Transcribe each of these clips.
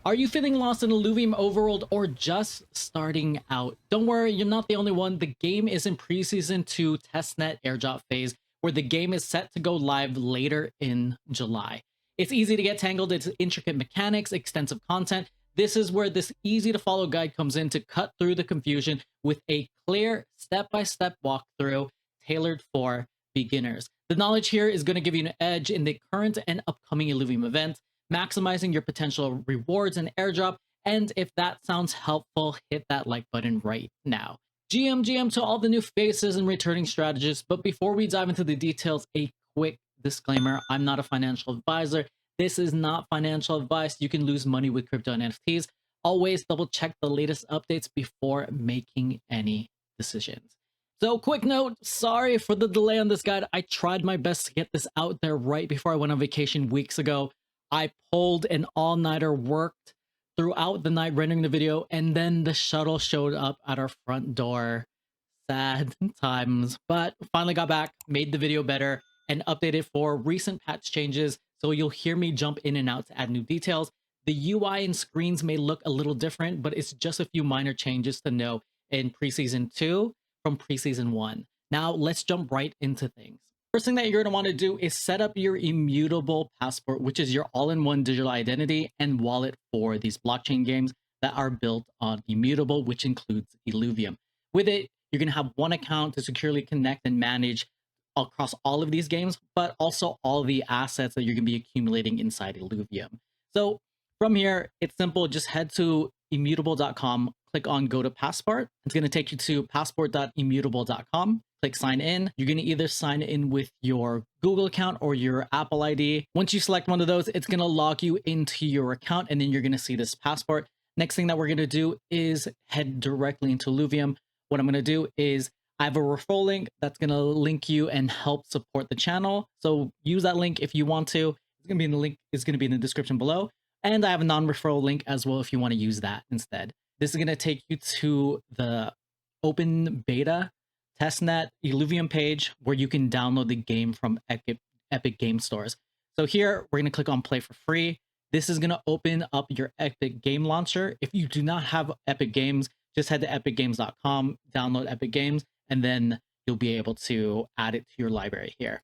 Are you feeling lost in Illuvium Overworld or just starting out? Don't worry, you're not the only one. The game is in Preseason 2 Testnet airdrop phase, where the game is set to go live later in July. It's easy to get tangled into intricate mechanics, extensive content. This is where this easy to follow guide comes in to cut through the confusion with a clear step-by-step walkthrough tailored for beginners. The knowledge here is going to give you an edge in the current and upcoming Illuvium events, maximizing your potential rewards and airdrop. And if that sounds helpful, hit that like button right now. GM to all the new faces and returning strategists. But before we dive into the details, a quick disclaimer: I'm not a financial advisor. This is not financial advice. You can lose money with crypto and NFTs. Always double check the latest updates before making any decisions. So quick note, sorry for the delay on this guide. I tried my best to get this out there right before I went on vacation weeks ago. I pulled an all-nighter, worked throughout the night rendering the video, and then the shuttle showed up at our front door. Sad times, but finally got back, made the video better, and updated for recent patch changes, so you'll hear me jump in and out to add new details. The UI and screens may look a little different, but it's just a few minor changes to know in Preseason 2 from Preseason 1. Now let's jump right into things. First thing that you're going to want to do is set up your Immutable passport, which is your all-in-one digital identity and wallet for these blockchain games that are built on Immutable, which includes Illuvium. With it, you're going to have one account to securely connect and manage across all of these games, but also all the assets that you're going to be accumulating inside Illuvium. So from here, it's simple. Just head to immutable.com, click on Go to Passport. It's going to take you to passport.immutable.com. Click sign in. You're going to either sign in with your Google account or your Apple ID. Once you select one of those, it's going to log you into your account, and then you're going to see this passport. Next thing that we're going to do is head directly into Illuvium. What I'm going to do is I have a referral link that's going to link you and help support the channel. So use that link if you want to. It's going to be in the link. It's going to be in the description below. And I have a non-referral link as well if you want to use that instead. This is going to take you to the open beta Testnet Illuvium page where you can download the game from Epic Game Stores. So here we're going to click on play for free. This is going to open up your Epic Game Launcher. If you do not have Epic Games, just head to epicgames.com, download Epic Games, and then you'll be able to add it to your library here.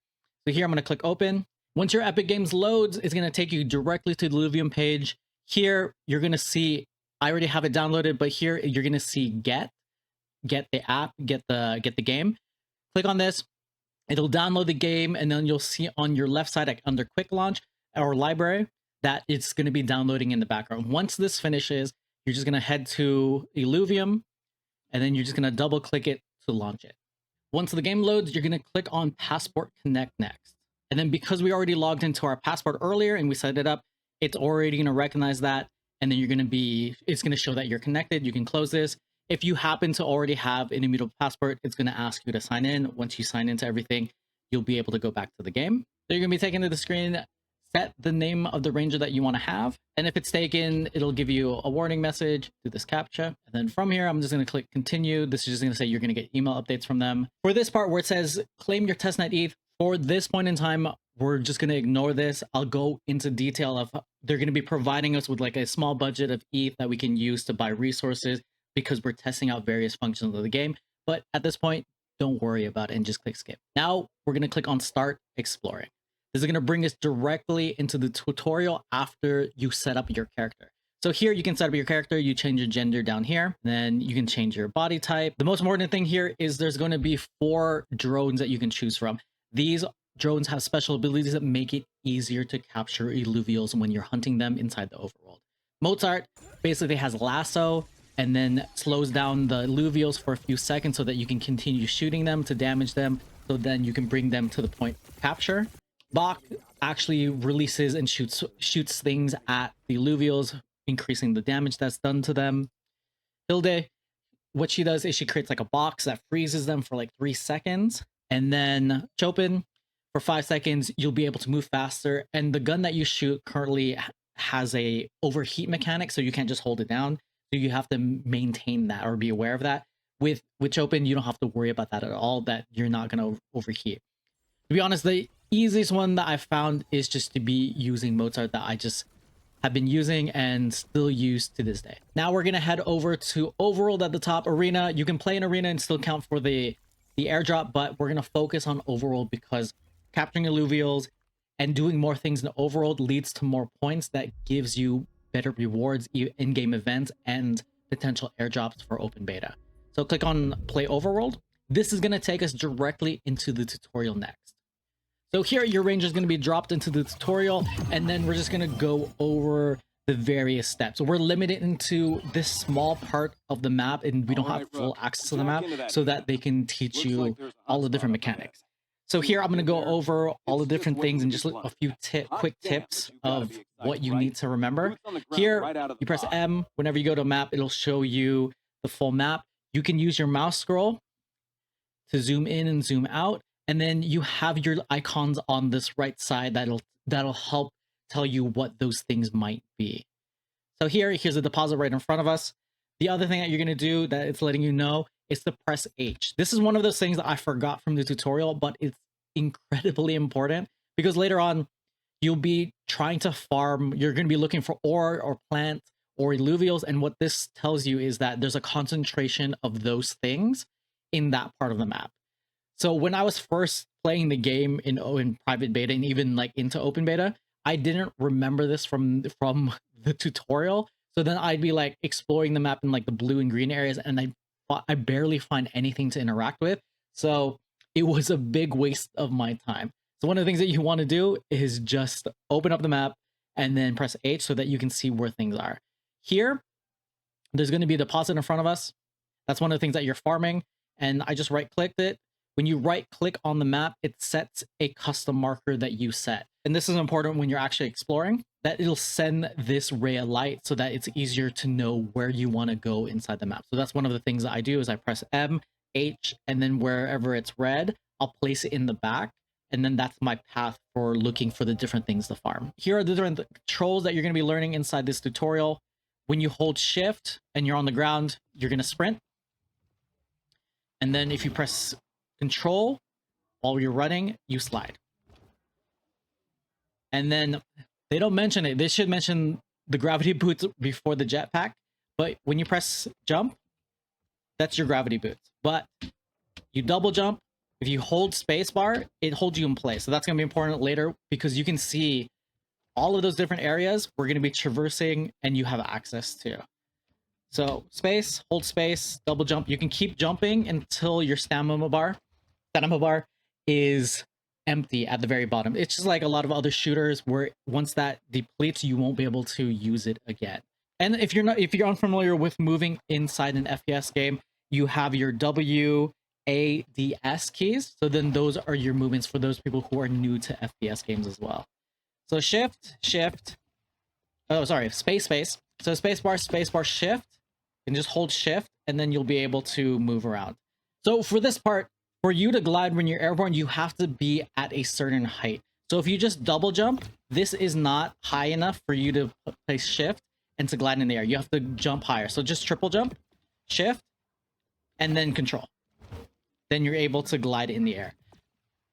So here I'm going to click open. Once your Epic Games loads, it's going to take you directly to the Illuvium page. Here you're going to see, I already have it downloaded, but here you're going to see get the app, get the game. Click on this, it'll download the game, and then you'll see on your left side under quick launch or library that it's going to be downloading in the background. Once this finishes, you're just going to head to Illuvium, and then you're just going to double click it to launch it. Once the game loads, you're going to click on Passport Connect next. And then because we already logged into our passport earlier and we set it up, it's already going to recognize that, and then it's going to show that you're connected. You can close this. If you happen to already have an Immutable passport, it's going to ask you to sign in. Once you sign into everything, you'll be able to go back to the game. So you're going to be taken to the screen, set the name of the ranger that you want to have. And if it's taken, it'll give you a warning message, do this CAPTCHA. And then from here, I'm just going to click continue. This is just going to say you're going to get email updates from them. For this part where it says claim your Testnet ETH, for this point in time, we're just going to ignore this. I'll go into detail of they're going to be providing us with like a small budget of ETH that we can use to buy resources, because we're testing out various functions of the game. But at this point, don't worry about it and just click skip. Now we're going to click on start exploring. This is going to bring us directly into the tutorial after you set up your character. So here you can set up your character, you change your gender down here, then you can change your body type. The most important thing here is there's going to be 4 drones that you can choose from. These drones have special abilities that make it easier to capture Illuvials when you're hunting them inside the overworld. Mozart basically has lasso, and then slows down the Illuvials for a few seconds so that you can continue shooting them to damage them, so then you can bring them to the point of capture. Bach actually releases and shoots things at the Illuvials, increasing the damage that's done to them. Hilde, what she does is she creates like a box that freezes them for like 3 seconds. And then Chopin, for 5 seconds, you'll be able to move faster. And the gun that you shoot currently has a overheat mechanic, so you can't just hold it down. So you have to maintain that or be aware of that. With Chopin, you don't have to worry about that at all, that you're not going to overheat. To be honest, the easiest one that I found is just to be using Mozart, that I just have been using and still use to this day. Now we're gonna head over to Overworld at the top. Arena, you can play in Arena and still count for the airdrop, but we're gonna focus on Overworld because capturing Illuvials and doing more things in Overworld leads to more points that gives you better rewards, in-game events, and potential airdrops for open beta. So click on Play Overworld. This is gonna take us directly into the tutorial next. So here your ranger is going to be dropped into the tutorial, and then we're just going to go over the various steps. So we're limited into this small part of the map, and we don't have full access to the map so that they can teach you all the different mechanics. So here I'm going to go over all the different things and just a few quick tips of what you need to remember. Here you press M. Whenever you go to a map, it'll show you the full map. You can use your mouse scroll to zoom in and zoom out. And then you have your icons on this right side that'll help tell you what those things might be. So here's a deposit right in front of us. The other thing that you're going to do that it's letting you know is to press H. This is one of those things that I forgot from the tutorial, but it's incredibly important because later on you'll be trying to farm. You're going to be looking for ore or plant or illuvials, and what this tells you is that there's a concentration of those things in that part of the map. So when I was first playing the game in private beta and even like into open beta, I didn't remember this from the tutorial. So then I'd be like exploring the map in like the blue and green areas, and I barely find anything to interact with. So it was a big waste of my time. So one of the things that you want to do is just open up the map and then press H so that you can see where things are. Here, there's going to be a deposit in front of us. That's one of the things that you're farming. And I just right-clicked it. When you right-click on the map, it sets a custom marker that you set. And this is important when you're actually exploring, that it'll send this ray of light so that it's easier to know where you want to go inside the map. So that's one of the things that I do is I press M, H, and then wherever it's red, I'll place it in the back. And then that's my path for looking for the different things to farm. Here are the different controls that you're going to be learning inside this tutorial. When you hold shift and you're on the ground, you're going to sprint. And then if you press control while you're running, you slide. And then they don't mention it. They should mention the gravity boots before the jetpack. But when you press jump, that's your gravity boots. But you double jump. If you hold spacebar, it holds you in place. So that's going to be important later because you can see all of those different areas we're going to be traversing and you have access to. So space, hold space, double jump. You can keep jumping until your stamina bar is empty at the very bottom. It's just like a lot of other shooters where once that depletes, you won't be able to use it again. And if you're unfamiliar with moving inside an FPS game, you have your W, A, D, S keys. So then those are your movements for those people who are new to FPS games as well. So shift, oh sorry, space. So spacebar, shift, and just hold shift, and then you'll be able to move around. So for this part, for you to glide when you're airborne, you have to be at a certain height. So if you just double jump, this is not high enough for you to place shift and to glide in the air. You have to jump higher. So just triple jump, shift, and then control. Then you're able to glide in the air.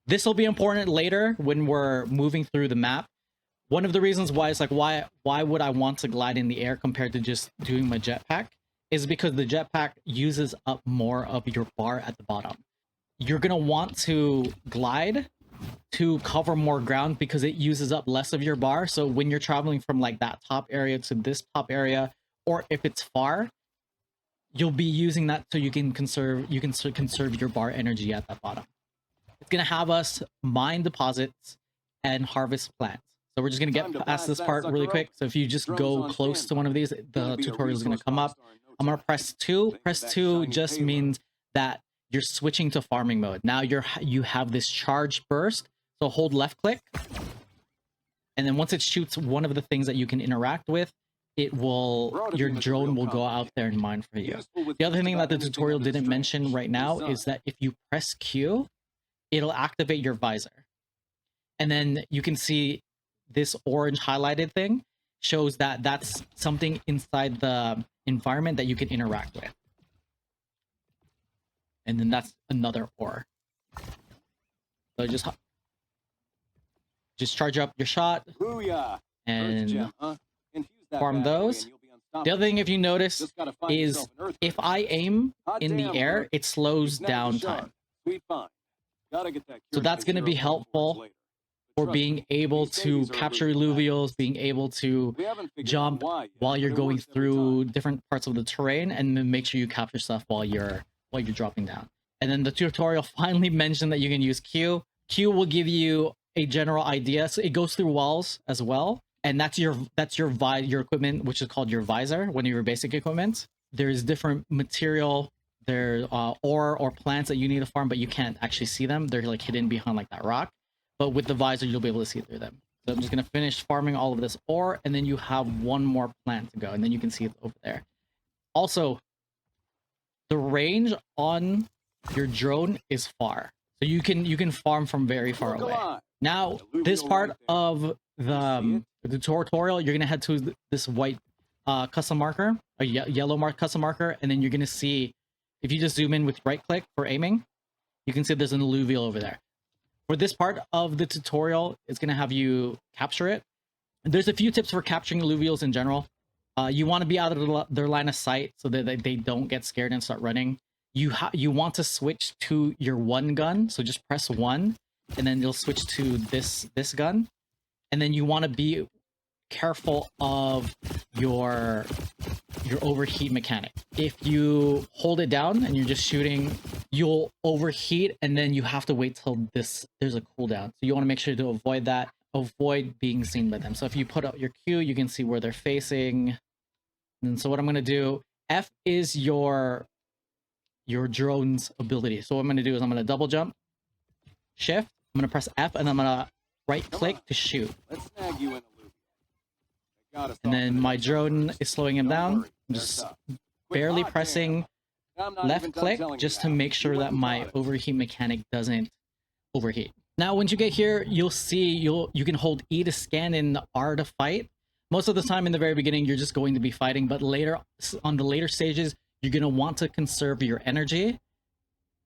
This will be important later when we're moving through the map. One of the reasons why it's like, why would I want to glide in the air compared to just doing my jetpack is because the jetpack uses up more of your bar at the bottom. You're going to want to glide to cover more ground because it uses up less of your bar. So when you're traveling from like that top area to this top area, or if it's far, you'll be using that so you can conserve your bar energy at the bottom. It's going to have us mine deposits and harvest plants. So we're just going to get past this part really quick. So if you just go close to one of these, the tutorial is going to come up. I'm going to press 2. Press 2 just means that you're switching to farming mode. Now you have this charge burst. So hold left click. And then once it shoots one of the things that you can interact with, your drone will go out there and mine for you. The other thing that the tutorial didn't mention right now is that if you press Q, it'll activate your visor. And then you can see this orange highlighted thing shows that that's something inside the environment that you can interact with. And then that's another ore. So just charge up your shot. Booyah. And Gem, huh? farm those. The other thing, if you notice, is if I aim in the air, it slows down time. So that's going to be helpful for being able to capture Illuvials, being able to jump while you're going through different parts of the terrain, and then make sure you capture stuff while you're dropping down. And then the tutorial finally mentioned that you can use Q. Q will give you a general idea. So it goes through walls as well, and that's your equipment, which is called your visor, one of your basic equipment. There's different material, there ore or plants that you need to farm, but you can't actually see them. They're like hidden behind like that rock. But with the visor, you'll be able to see through them. So I'm just going to finish farming all of this ore, and then you have one more plant to go, and then you can see it over there. Also, the range on your drone is far. So you can farm from very far away. Now, this part of the tutorial, you're going to head to this white custom marker, a yellow mark custom marker, and then you're going to see, if you just zoom in with right click for aiming, you can see there's an Illuvial over there. For this part of the tutorial, it's going to have you capture it. There's a few tips for capturing Illuvials in general. You want to be out of their line of sight so that they don't get scared and start running. You want to switch to your one gun, so just press 1, and then you'll switch to this gun. And then you want to be careful of your overheat mechanic. If you hold it down and you're just shooting, you'll overheat, and then you have to wait till there's a cooldown. So you want to make sure to avoid that, avoid being seen by them. So if you put out your Q, you can see where they're facing. And so what I'm going to do, F is your drone's ability. So what I'm going to do is I'm going to double jump, shift, I'm going to press F, and I'm going to right click to shoot. Let's snag you in Illuvium. And then my drone is slowing him down. I'm just barely pressing left click just to make sure that my overheat mechanic doesn't overheat. Now, once you get here, you'll see you can hold E to scan and R to fight. Most of the time in the very beginning, you're just going to be fighting, but later on the later stages, you're going to want to conserve your energy.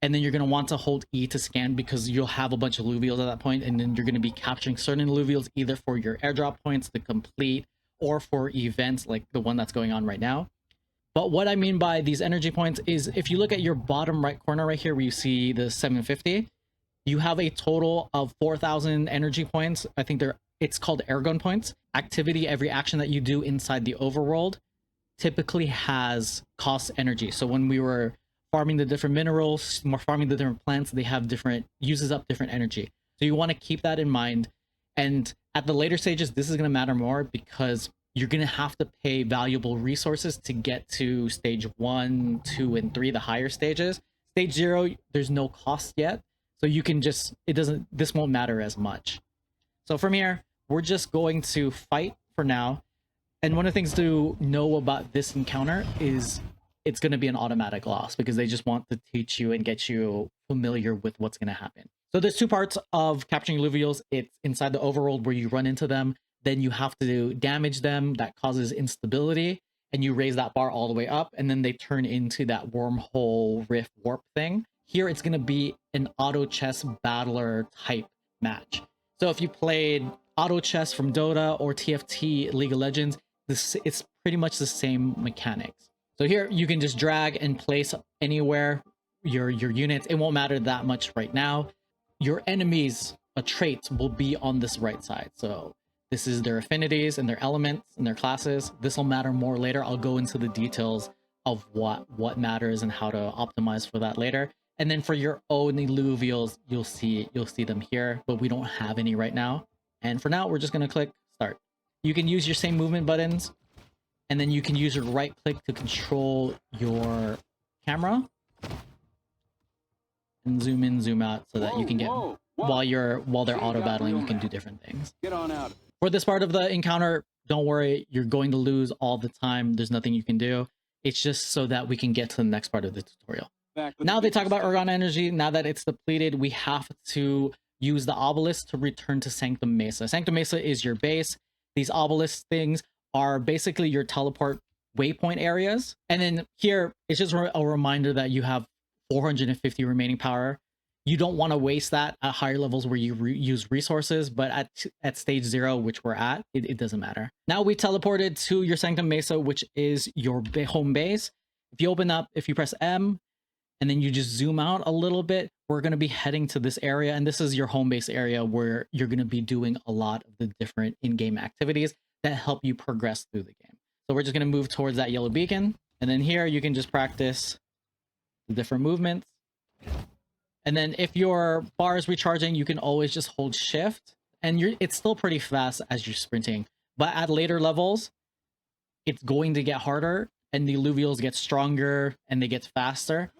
And then you're going to want to hold E to scan because you'll have a bunch of Illuvials at that point, and then you're going to be capturing certain Illuvials either for your airdrop points to complete or for events like the one that's going on right now. But what I mean by these energy points is if you look at your bottom right corner right here where you see the 750, you have a total of 4,000 energy points. I think it's called airgun points. Activity, every action that you do inside the overworld typically has cost energy. So when we were farming the different minerals, farming the different plants, they have uses up different energy. So you want to keep that in mind. And at the later stages, this is going to matter more because you're going to have to pay valuable resources to get to stage 1, 2, and 3, the higher stages. Stage 0, there's no cost yet. So you can just, this won't matter as much. So from here, we're just going to fight for now. And one of the things to know about this encounter is it's going to be an automatic loss because they just want to teach you and get you familiar with what's going to happen. So there's two parts of capturing Illuvials. It's inside the overworld where you run into them. Then you have to damage them. That causes instability. And you raise that bar all the way up. And then they turn into that wormhole rift warp thing. Here it's going to be an auto chess battler type match. So if you played auto chess from Dota or TFT League of Legends, it's pretty much the same mechanics. So here you can just drag and place anywhere your units. It won't matter that much right now. Your enemies, traits will be on this right side. So this is their affinities and their elements and their classes. This will matter more later. I'll go into the details of what matters and how to optimize for that later. And then for your own Illuvials, you'll see them here, but we don't have any right now. And for now, we're just going to click start. You can use your same movement buttons, and then you can use your right click to control your camera and zoom in, zoom out so that you can get while they're auto battling, you can do different things. Get on out. For this part of the encounter, don't worry, you're going to lose all the time. There's nothing you can do. It's just so that we can get to the next part of the tutorial. Now they talk about Ergon energy. Now that it's depleted, we have to use the obelisk to return to Sanctum Mesa. Sanctum Mesa is your base. These obelisk things are basically your teleport waypoint areas. And then here, it's just a reminder that you have 450 remaining power. You don't want to waste that at higher levels where you use resources, but at stage 0, which we're at, it doesn't matter. Now we teleported to your Sanctum Mesa, which is your home base. If you open up, if you press M, and then you just zoom out a little bit, we're going to be heading to this area. And this is your home base area where you're going to be doing a lot of the different in-game activities that help you progress through the game. So we're just going to move towards that yellow beacon. And then here you can just practice the different movements. And then if your bar is recharging, you can always just hold shift. And it's still pretty fast as you're sprinting. But at later levels, it's going to get harder. And the Illuvials get stronger and they get faster.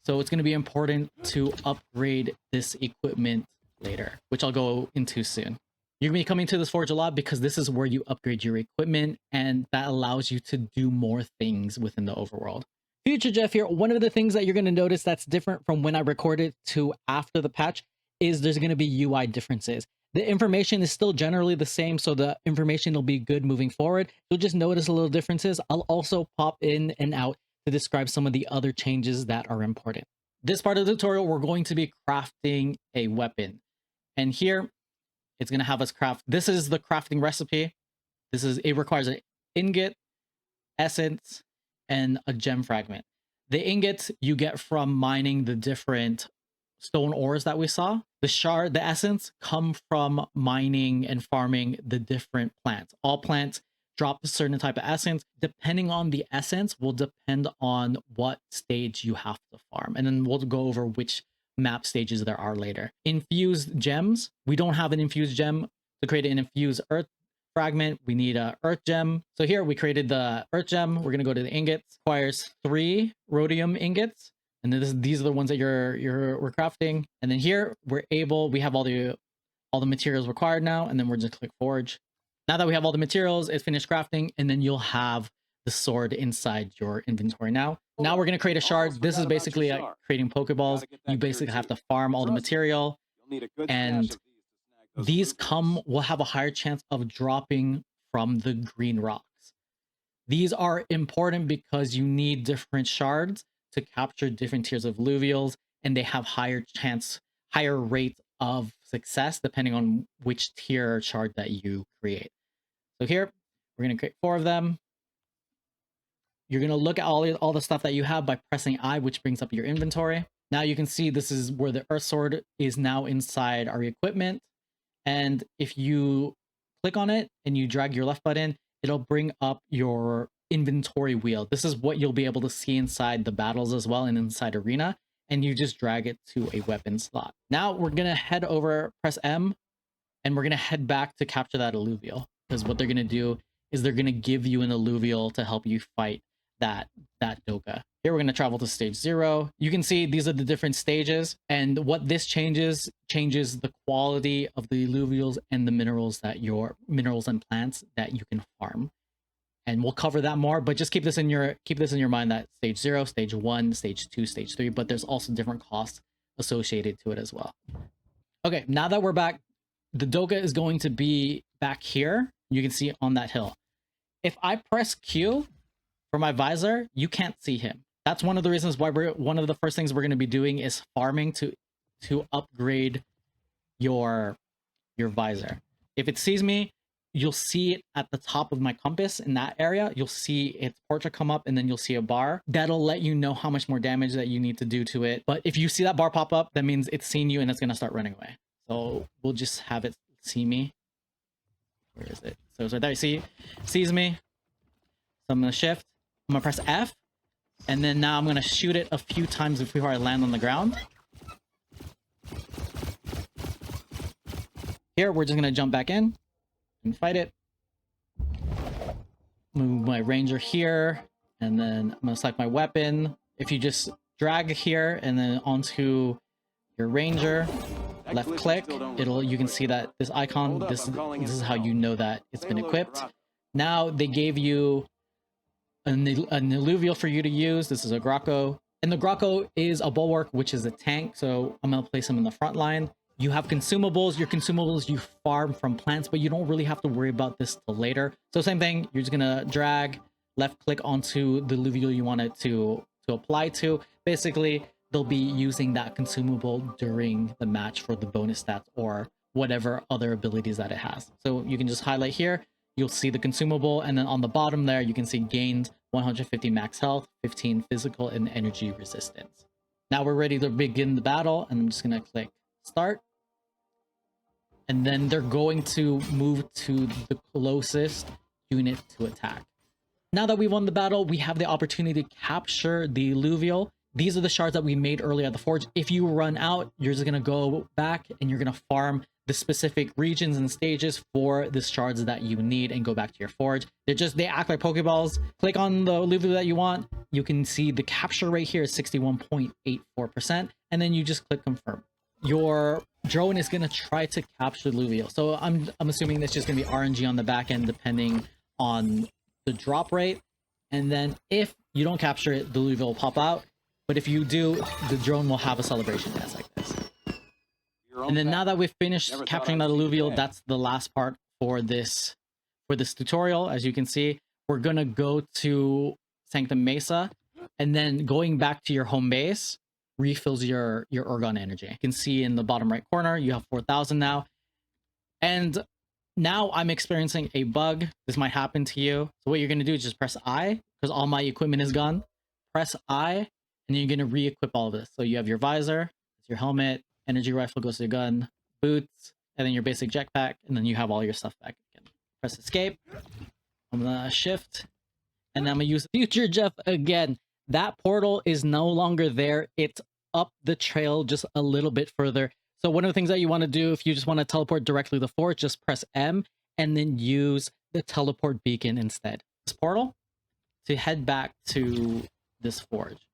So it's going to be important to upgrade this equipment later, which I'll go into soon. You're going to be coming to this forge a lot because this is where you upgrade your equipment, and that allows you to do more things within the overworld. Future Jeff here. One of the things that you're going to notice that's different from when I recorded to after the patch is there's going to be UI differences. The information is still generally the same, so the information will be good moving forward. You'll just notice a little differences. I'll also pop in and out to describe some of the other changes that are important. This part of the tutorial, we're going to be crafting a weapon. And here, it's going to have us craft. This is the crafting recipe. It requires an ingot, essence, and a gem fragment. The ingots you get from mining the different stone ores that we saw. The essence come from mining and farming the different plants. All plants drop a certain type of essence. Depending on the essence will depend on what stage you have to farm. And then we'll go over which map stages there are later. Infused gems. We don't have an infused gem. To create an infused earth fragment, we need a earth gem. So here we created the earth gem. We're going to go to the ingots. Requires 3 rhodium ingots. And then these are the ones that we're crafting. And then here we have all the materials required now. And then we're just click forge. Now that we have all the materials, it's finished crafting, and then you'll have the sword inside your inventory now. Now we're going to create a shard. This is basically creating Pokeballs. You basically have to farm all the material, and these will have a higher chance of dropping from the green rocks. These are important because you need different shards to capture different tiers of Illuvials, and they have higher rate of success depending on which tier shard that you create. So here, we're going to create 4 of them. You're going to look at all the stuff that you have by pressing I, which brings up your inventory. Now you can see this is where the Earth Sword is now inside our equipment. And if you click on it and you drag your left button, it'll bring up your inventory wheel. This is what you'll be able to see inside the battles as well and inside arena. And you just drag it to a weapon slot. Now we're going to head over, press M, and we're going to head back to capture that Illuvial. Because what they're going to do is they're going to give you an Illuvial to help you fight that Doka. Here we're going to travel to stage 0. You can see these are the different stages, and what this changes the quality of the Illuvials and the minerals and plants that you can farm. And we'll cover that more, but just keep this in your mind that stage 0, stage 1, stage 2, stage 3, but there's also different costs associated to it as well. Okay, now that we're back, the Doka is going to be back here. You can see on that hill. If I press Q for my visor, you can't see him. That's one of the reasons why one of the first things we're going to be doing is farming to upgrade your visor. If it sees me, you'll see it at the top of my compass in that area. You'll see its portrait come up, and then you'll see a bar. That'll let you know how much more damage that you need to do to it. But if you see that bar pop up, that means it's seen you and it's going to start running away. So we'll just have it see me. Where is it? So it's right there. You see, it sees me. So I'm going to shift. I'm going to press F. And then now I'm going to shoot it a few times before I land on the ground. Here, we're just going to jump back in and fight it. Move my ranger here. And then I'm going to select my weapon. If you just drag here and then onto your ranger, left click, you can see that this icon, this is how you know that it's been equipped. Now they gave you an Illuvial for you to use. This is a Grocco, and the Grocco is a bulwark, which is a tank, so I'm gonna place him in the front line. You have consumables. Your consumables you farm from plants, but you don't really have to worry about this till later. So same thing, you're just gonna drag left click onto the Illuvial you want it to apply to. Basically, they'll be using that consumable during the match for the bonus stats or whatever other abilities that it has. So you can just highlight here, you'll see the consumable, and then on the bottom there, you can see gained 150 max health, 15 physical and energy resistance. Now we're ready to begin the battle, and I'm just gonna click start. And then they're going to move to the closest unit to attack. Now that we won the battle, we have the opportunity to capture the Illuvial. These are the shards that we made earlier at the forge. If you run out, you're just gonna go back and you're gonna farm the specific regions and stages for the shards that you need and go back to your forge. They act like Pokeballs. Click on the Illuvial that you want. You can see the capture rate here is 61.84%, and then you just click confirm. Your drone is gonna try to capture the Illuvial. So I'm assuming that's just gonna be RNG on the back end depending on the drop rate. And then if you don't capture it, the Illuvial will pop out. But if you do, the drone will have a celebration dance like this. And then now that we've finished capturing that Illuvial, that's the last part for this tutorial. As you can see, we're gonna go to Sanctum Mesa, and then going back to your home base refills your Orgone energy. You can see in the bottom right corner, you have 4,000 now. And now I'm experiencing a bug. This might happen to you. So what you're gonna do is just press I, because all my equipment is gone. Press I, and then you're gonna re-equip all of this. So you have your visor, your helmet, energy rifle goes to your gun, boots, and then your basic jetpack, and then you have all your stuff back again. Press escape. I'm gonna shift, and then I'm gonna use future Jeff again. That portal is no longer there. It's up the trail just a little bit further. So one of the things that you want to do if you just want to teleport directly to the forge, just press M and then use the teleport beacon instead. This portal to head back to this forge.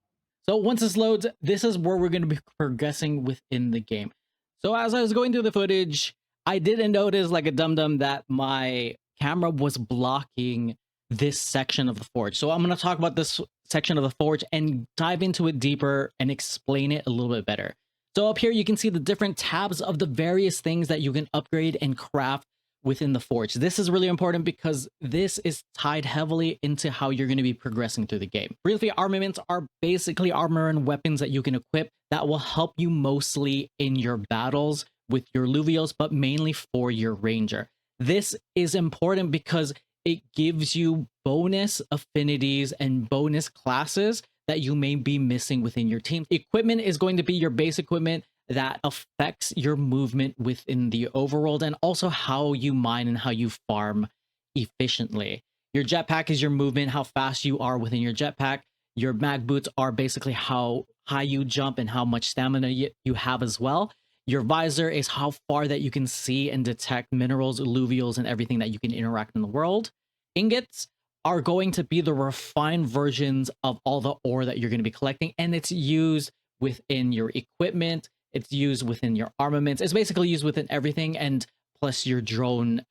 So once this loads, this is where we're going to be progressing within the game. So as I was going through the footage, I didn't notice like a dum-dum that my camera was blocking this section of the forge. So I'm going to talk about this section of the forge and dive into it deeper and explain it a little bit better. So up here, you can see the different tabs of the various things that you can upgrade and craft within the forge. This is really important because this is tied heavily into how you're going to be progressing through the game. Briefly, armaments are basically armor and weapons that you can equip that will help you mostly in your battles with your Illuvials, but mainly for your ranger. This is important because it gives you bonus affinities and bonus classes that you may be missing within your team. Equipment is going to be your base equipment that affects your movement within the overworld and also how you mine and how you farm efficiently. Your jetpack is your movement, how fast you are within your jetpack. Your mag boots are basically how high you jump and how much stamina you have as well. Your visor is how far that you can see and detect minerals, Illuvials, and everything that you can interact in the world. Ingots are going to be the refined versions of all the ore that you're going to be collecting, and it's used within your equipment, it's used within your armaments, it's basically used within everything, and plus your drone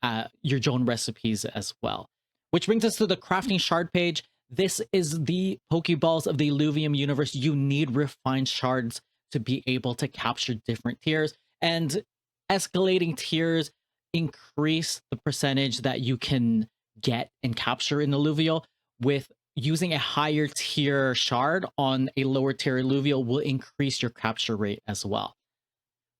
recipes as well. Which brings us to the crafting shard page. This is the Pokeballs of the Illuvium universe. You need refined shards to be able to capture different tiers, and escalating tiers increase the percentage that you can get and capture in Illuvial. With using a higher tier shard on a lower tier Illuvial will increase your capture rate as well.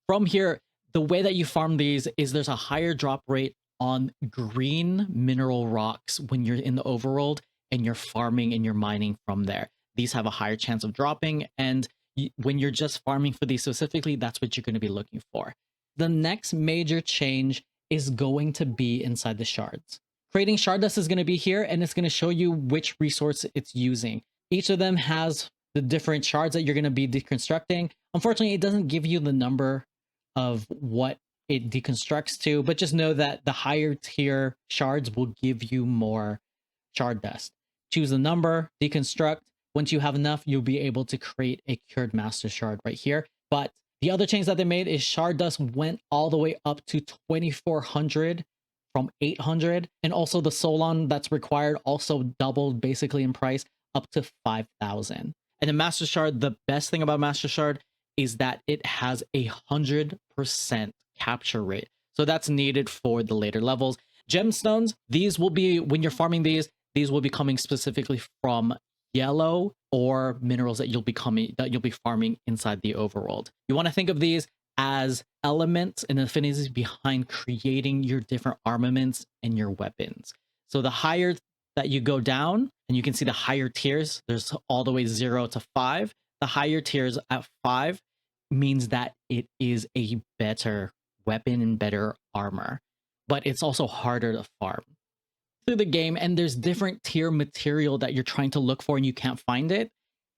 From here, the way that you farm these is there's a higher drop rate on green mineral rocks when you're in the overworld and you're farming and you're mining from there. These have a higher chance of dropping, and when you're just farming for these specifically, that's what you're going to be looking for. The next major change is going to be inside the shards. Creating shard dust is going to be here, and it's going to show you which resource it's using. Each of them has the different shards that you're going to be deconstructing. Unfortunately, it doesn't give you the number of what it deconstructs to, but just know that the higher tier shards will give you more shard dust. Choose the number, deconstruct. Once you have enough, you'll be able to create a cured master shard right here. But the other change that they made is shard dust went all the way up to 2,400 from 800. And also the Solon that's required also doubled basically in price up to 5,000. And the master shard, the best thing about master shard is that it has 100% capture rate. So that's needed for the later levels. Gemstones, these will be, when you're farming these will be coming specifically from yellow or minerals that you'll be farming inside the overworld. You want to think of these as elements and affinities behind creating your different armaments and your weapons. So the higher that you go down, and you can see the higher tiers, there's all the way 0 to 5. The higher tiers at 5 means that it is a better weapon and better armor, but it's also harder to farm through the game. And there's different tier material that you're trying to look for and you can't find it.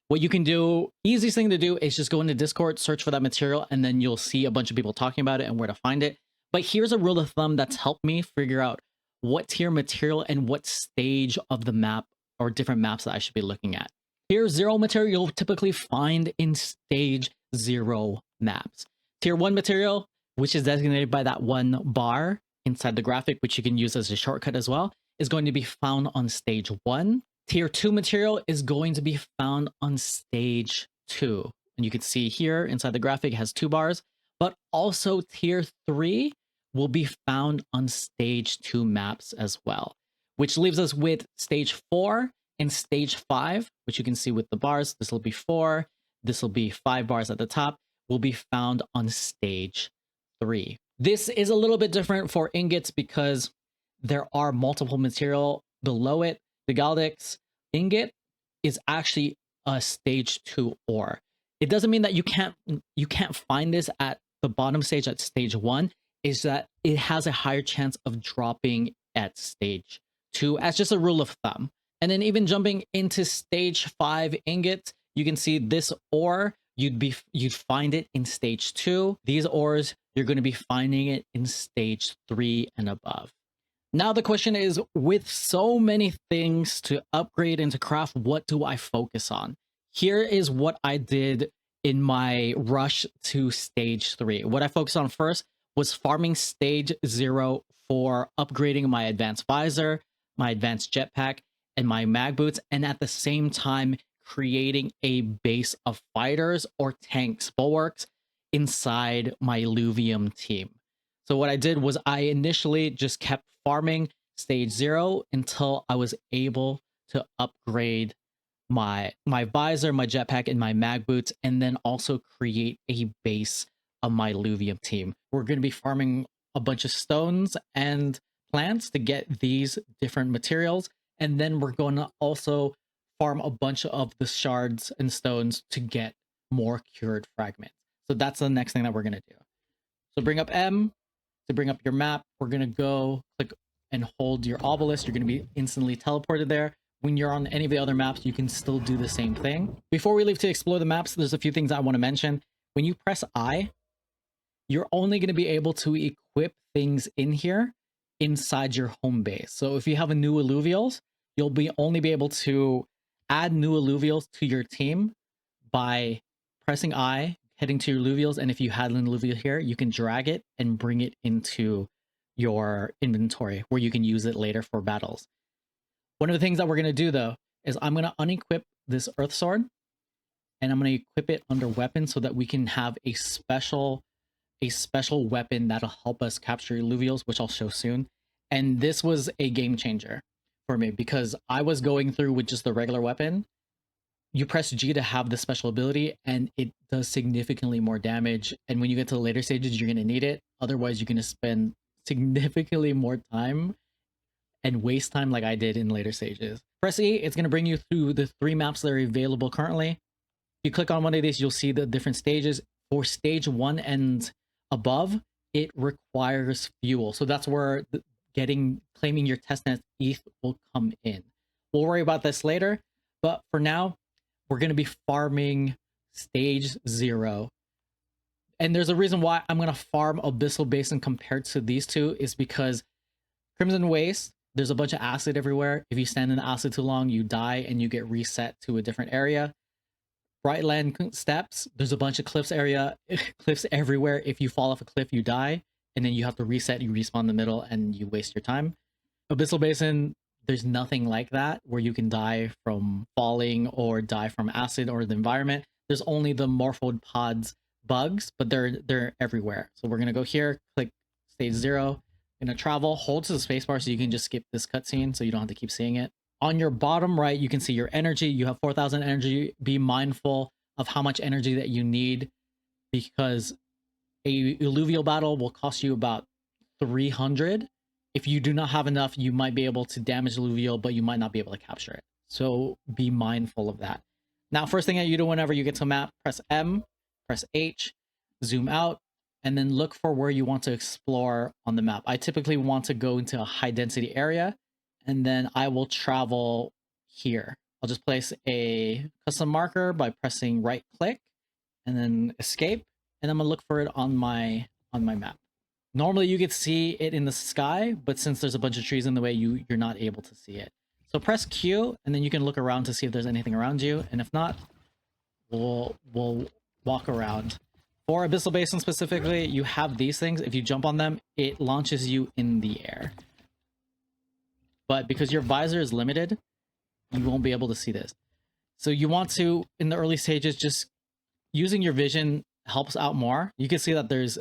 What you can do, easiest thing to do is just go into Discord, search for that material, and then you'll see a bunch of people talking about it and where to find it. But here's a rule of thumb that's helped me figure out what tier material and what stage of the map or different maps that I should be looking at. Tier 0 material you'll typically find in stage 0 maps. Tier 1 material, which is designated by that one bar inside the graphic, which you can use as a shortcut as well, is going to be found on stage 1. Tier 2 material is going to be found on stage 2. And you can see here inside the graphic it has 2 bars, but also tier 3 will be found on stage 2 maps as well, which leaves us with stage 4 and stage 5, which you can see with the bars. This will be 4, this will be 5 bars at the top, will be found on stage 3. This is a little bit different for ingots because there are multiple material below it. The Galdix ingot is actually a stage 2 ore. It doesn't mean that you can't find this at the bottom stage at stage 1. Is that it has a higher chance of dropping at stage 2 as just a rule of thumb. And then even jumping into stage 5 ingots, you can see this ore you'd find it in stage 2. These ores you're going to be finding it in stage 3 and above. Now the question is, with so many things to upgrade and to craft, what do I focus on? Here is what I did in my rush to stage 3. What I focused on first was farming stage 0 for upgrading my advanced visor, my advanced jetpack, and my mag boots, and at the same time creating a base of fighters or tanks, bulwarks inside my Illuvium team. So what I did was I initially just kept farming stage 0 until I was able to upgrade my visor, my jetpack, and my mag boots, and then also create a base of my Illuvium team. We're going to be farming a bunch of stones and plants to get these different materials, and then we're going to also farm a bunch of the shards and stones to get more cured fragments. So that's the next thing that we're going to do. So bring up M to bring up your map. We're going to go click and hold your obelisk. You're going to be instantly teleported there. When you're on any of the other maps, you can still do the same thing. Before we leave to explore the maps, there's a few things I want to mention. When you press I, you're only going to be able to equip things in here inside your home base. So if you have a new Illuvials, you'll only be able to add new Illuvials to your team by pressing I, heading to your Illuvials, and if you had an Illuvial here, you can drag it and bring it into your inventory where you can use it later for battles. One of the things that we're going to do though is I'm going to unequip this Earth Sword and I'm going to equip it under weapon so that we can have a special weapon that'll help us capture Illuvials, which I'll show soon. And this was a game changer for me because I was going through with just the regular weapon. You press G to have the special ability and it does significantly more damage. And when you get to the later stages, you're going to need it. Otherwise, you're going to spend significantly more time and waste time like I did in later stages. Press E, it's going to bring you through the 3 maps that are available currently. If you click on one of these, you'll see the different stages. For stage 1 and above, it requires fuel. So that's where claiming your Testnet ETH will come in. We'll worry about this later, but for now, we're going to be farming stage 0. And there's a reason why I'm going to farm Abyssal Basin compared to these two is because Crimson Waste, there's a bunch of acid everywhere. If you stand in the acid too long, you die and you get reset to a different area. Brightland Steps, there's a bunch of cliffs everywhere. If you fall off a cliff, you die. And then you have to reset, you respawn in the middle, and you waste your time. Abyssal Basin, there's nothing like that where you can die from falling or die from acid or the environment. There's only the morphode pods bugs, but they're everywhere. So we're gonna go here, click stage 0, gonna travel, hold to the spacebar so you can just skip this cutscene so you don't have to keep seeing it. On your bottom right, you can see your energy. You have 4,000 energy. Be mindful of how much energy that you need, because a Illuvial battle will cost you about 300. If you do not have enough, you might be able to damage Illuvial, but you might not be able to capture it. So be mindful of that. Now, first thing that you do whenever you get to a map, press M, press H, zoom out, and then look for where you want to explore on the map. I typically want to go into a high density area, and then I will travel here. I'll just place a custom marker by pressing right click and then escape, and I'm gonna look for it on my map. Normally you could see it in the sky, but since there's a bunch of trees in the way, you're not able to see it. So press Q, and then you can look around to see if there's anything around you, and if not, we'll walk around. For Abyssal Basin specifically, you have these things. If you jump on them, it launches you in the air. But because your visor is limited, you won't be able to see this. So you want to, in the early stages, just using your vision helps out more. You can see that there's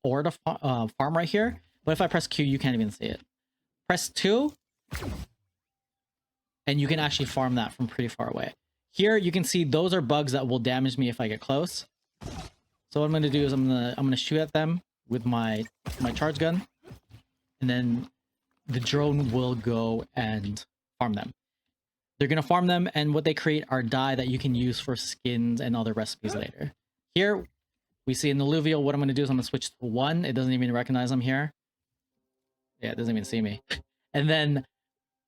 ore to farm right here, but if I press Q, you can't even see it. Press 2, and you can actually farm that from pretty far away. Here you can see those are bugs that will damage me if I get close. So what I'm gonna do is I'm gonna shoot at them with my charge gun, and then the drone will go and farm them. They're gonna farm them, and what they create are dye that you can use for skins and other recipes later. Here we see an Illuvial. What I'm gonna do is I'm gonna switch to 1. It doesn't even recognize I'm here. Yeah, it doesn't even see me. And then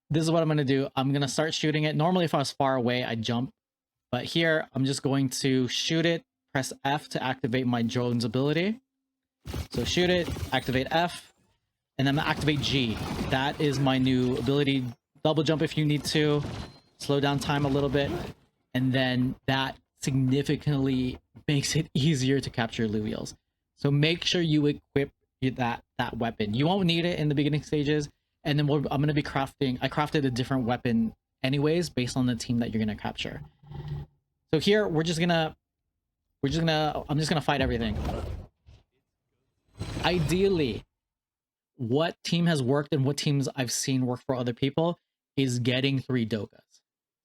this is what I'm gonna do. I'm gonna start shooting it. Normally if I was far away, I'd jump. But here I'm just going to shoot it, press F to activate my drone's ability. So shoot it, activate F, and then I'm gonna activate G. That is my new ability. Double jump if you need to, slow down time a little bit, and then that significantly makes it easier to capture Illuvials. So make sure you equip that weapon. You won't need it in the beginning stages, and then I'm going to be crafting. I crafted a different weapon anyways based on the team that you're going to capture. So here I'm just gonna fight everything. Ideally, what team has worked and what teams I've seen work for other people is getting 3 Dokas.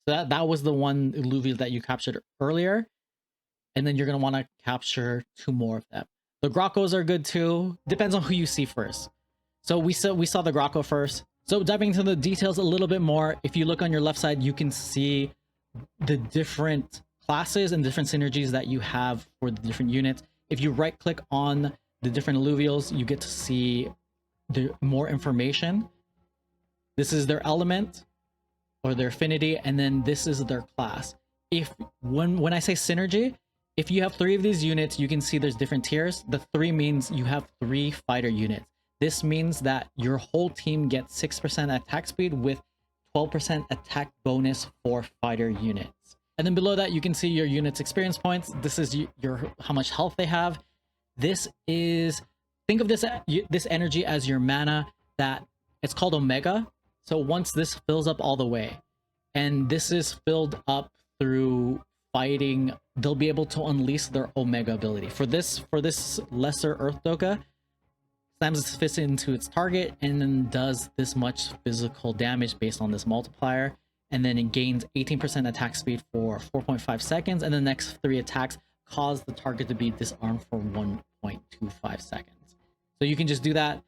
So that was the one Illuvial that you captured earlier, and then you're gonna want to capture 2 more of them. The Grokkos are good too. Depends on who you see first. So we saw the Grokko first. So diving into the details a little bit more, if you look on your left side, you can see the different classes and different synergies that you have for the different units. If you right click on the different Illuvials, you get to see the more information. This is their element or their affinity, and then this is their class. When I say synergy, if you have 3 of these units, you can see there's different tiers. The 3 means you have 3 fighter units. This means that your whole team gets 6% attack speed with 12% attack bonus for fighter units. And then below that, you can see your unit's experience points. This is how much health they have. This is, think of this energy as your mana. That it's called Omega. So once this fills up all the way, and this is filled up through fighting, they'll be able to unleash their Omega ability. For this lesser Earth Doka, slams its fist into its target and then does this much physical damage based on this multiplier, and then it gains 18% attack speed for 4.5 seconds, and the next 3 attacks cause the target to be disarmed for 1.25 seconds. So you can just do that.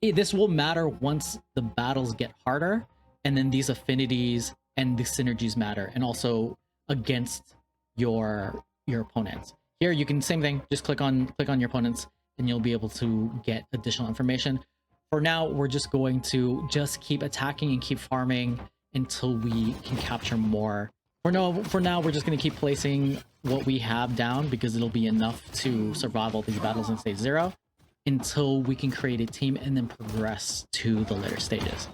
This will matter once the battles get harder, and then these affinities and the synergies matter, and also against your opponents. Here you can, same thing, just click on your opponents and you'll be able to get additional information. For now, we're just going to keep attacking and keep farming until we can capture more. For now, we're just going to keep placing what we have down because it'll be enough to survive all these battles in stage 0 until we can create a team and then progress to the later stages.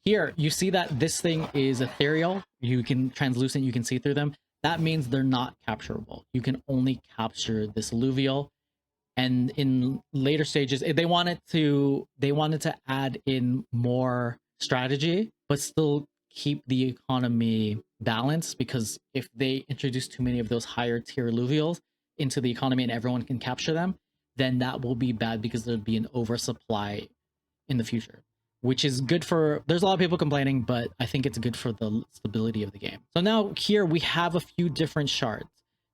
Here, you see that this thing is ethereal. You can translucent, you can see through them. That means they're not capturable. You can only capture this Illuvial. And in later stages, they wanted to add in more strategy, but still keep the economy balanced, because if they introduce too many of those higher tier Illuvials into the economy and everyone can capture them, then that will be bad because there'll be an oversupply in the future. which is good for, there's a lot of people complaining, but I think it's good for the stability of the game. So now here we have a few different shards.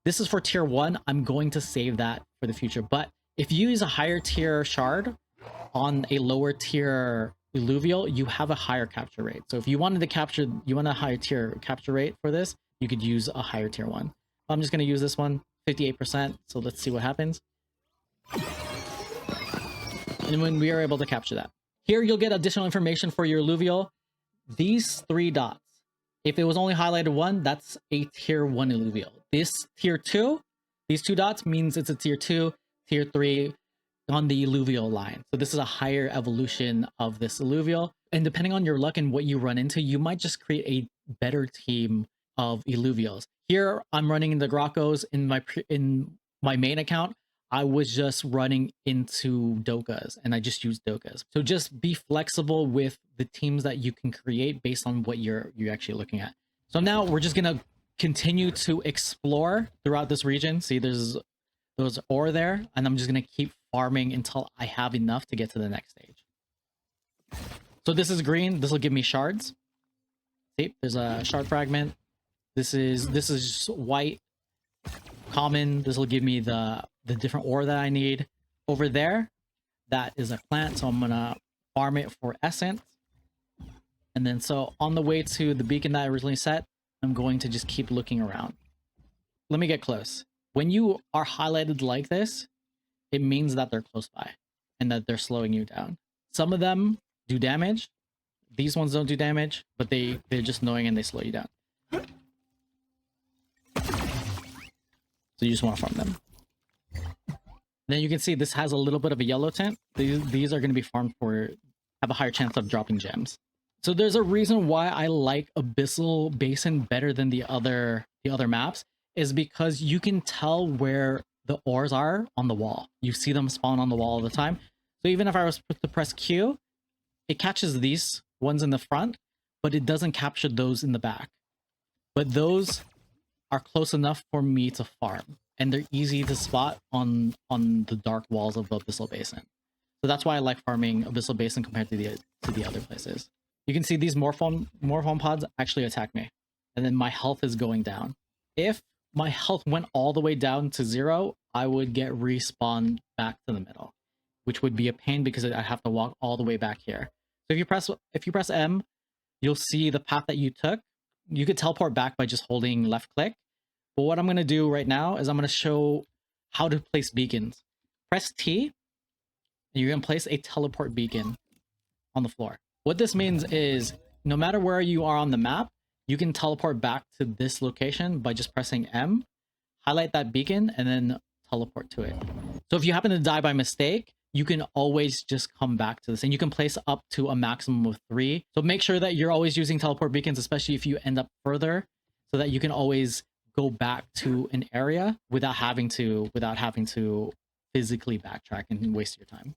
This is for tier 1. I'm going to save that for the future. But if you use a higher tier shard on a lower tier Illuvial, you have a higher capture rate. So if you wanted to capture, you want a higher tier capture rate for this, you could use a higher tier one. I'm just going to use this one, 58%. So let's see what happens. And when we are able to capture that. Here you'll get additional information for your Illuvial. These 3 dots, if it was only highlighted 1, that's a tier 1 Illuvial. This tier 2, these 2 dots means it's a tier 2, tier 3 on the Illuvial line. So this is a higher evolution of this Illuvial. And depending on your luck and what you run into, you might just create a better team of Illuvials. Here I'm running the Grokos in my main account. I was just running into Dokas and I just used Dokas. So just be flexible with the teams that you can create based on what you're actually looking at. So now we're just gonna continue to explore throughout this region. See, there's ore there, and I'm just gonna keep farming until I have enough to get to the next stage. So this is green. This will give me shards. See, there's a shard fragment. This is just white, common. This will give me the different ore that I need. Over there, that is a plant, so I'm gonna farm it for essence. And then so on the way to the beacon that I originally set, I'm going to just keep looking around. Let me get close. When you are highlighted like this, it means that they're close by and that they're slowing you down. Some of them do damage. These ones don't do damage, but they're just annoying and they slow you down. So you just want to farm them. Then you can see this has a little bit of a yellow tint. These are going to be farmed for, have a higher chance of dropping gems. So there's a reason why I like Abyssal Basin better than the other maps, is because you can tell where the ores are on the wall. You see them spawn on the wall all the time. So even if I was to press Q, it catches these ones in the front, but it doesn't capture those in the back. But those are close enough for me to farm, and they're easy to spot on the dark walls of Abyssal Basin. So that's why I like farming Abyssal Basin compared to the other places. You can see these morphone pods actually attack me, and then my health is going down. If my health went all the way down to 0, I would get respawned back to the middle, which would be a pain because I have to walk all the way back here. So if you press M, you'll see the path that you took. You could teleport back by just holding left click. But what I'm going to do right now is I'm going to show how to place beacons. Press T, and you're going to place a teleport beacon on the floor. What this means is no matter where you are on the map, you can teleport back to this location by just pressing M, highlight that beacon, and then teleport to it. So if you happen to die by mistake, you can always just come back to this, and you can place up to a maximum of 3. So make sure that you're always using teleport beacons, especially if you end up further, so that you can always go back to an area without having to physically backtrack and waste your time.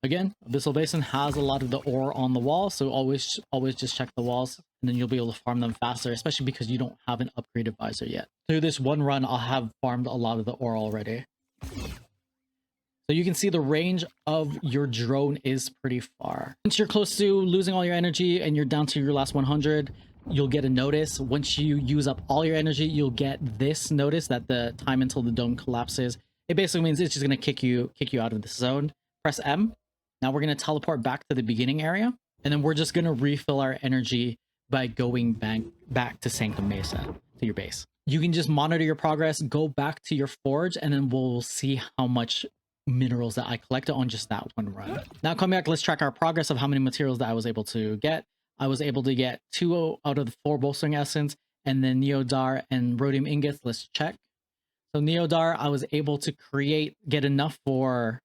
Again, Abyssal Basin has a lot of the ore on the wall, so always just check the walls, and then you'll be able to farm them faster, especially because you don't have an upgraded visor yet. Through this one run, I'll have farmed a lot of the ore already. So you can see the range of your drone is pretty far. Once you're close to losing all your energy and you're down to your last 100, you'll get a notice. Once you use up all your energy, you'll get this notice that the time until the dome collapses. It basically means it's just going to kick you out of the zone. Press M. Now we're going to teleport back to the beginning area, and then we're just going to refill our energy by going back to Sanctum Mesa, to your base. You can just monitor your progress, go back to your forge, and then we'll see how much minerals that I collected on just that one run. Now coming back, let's track our progress of how many materials that I was able to get. I was able to get 2 out of the 4 bolstering essence, and then Neodar and rhodium ingots. Let's check. So Neodar, I was able to get enough for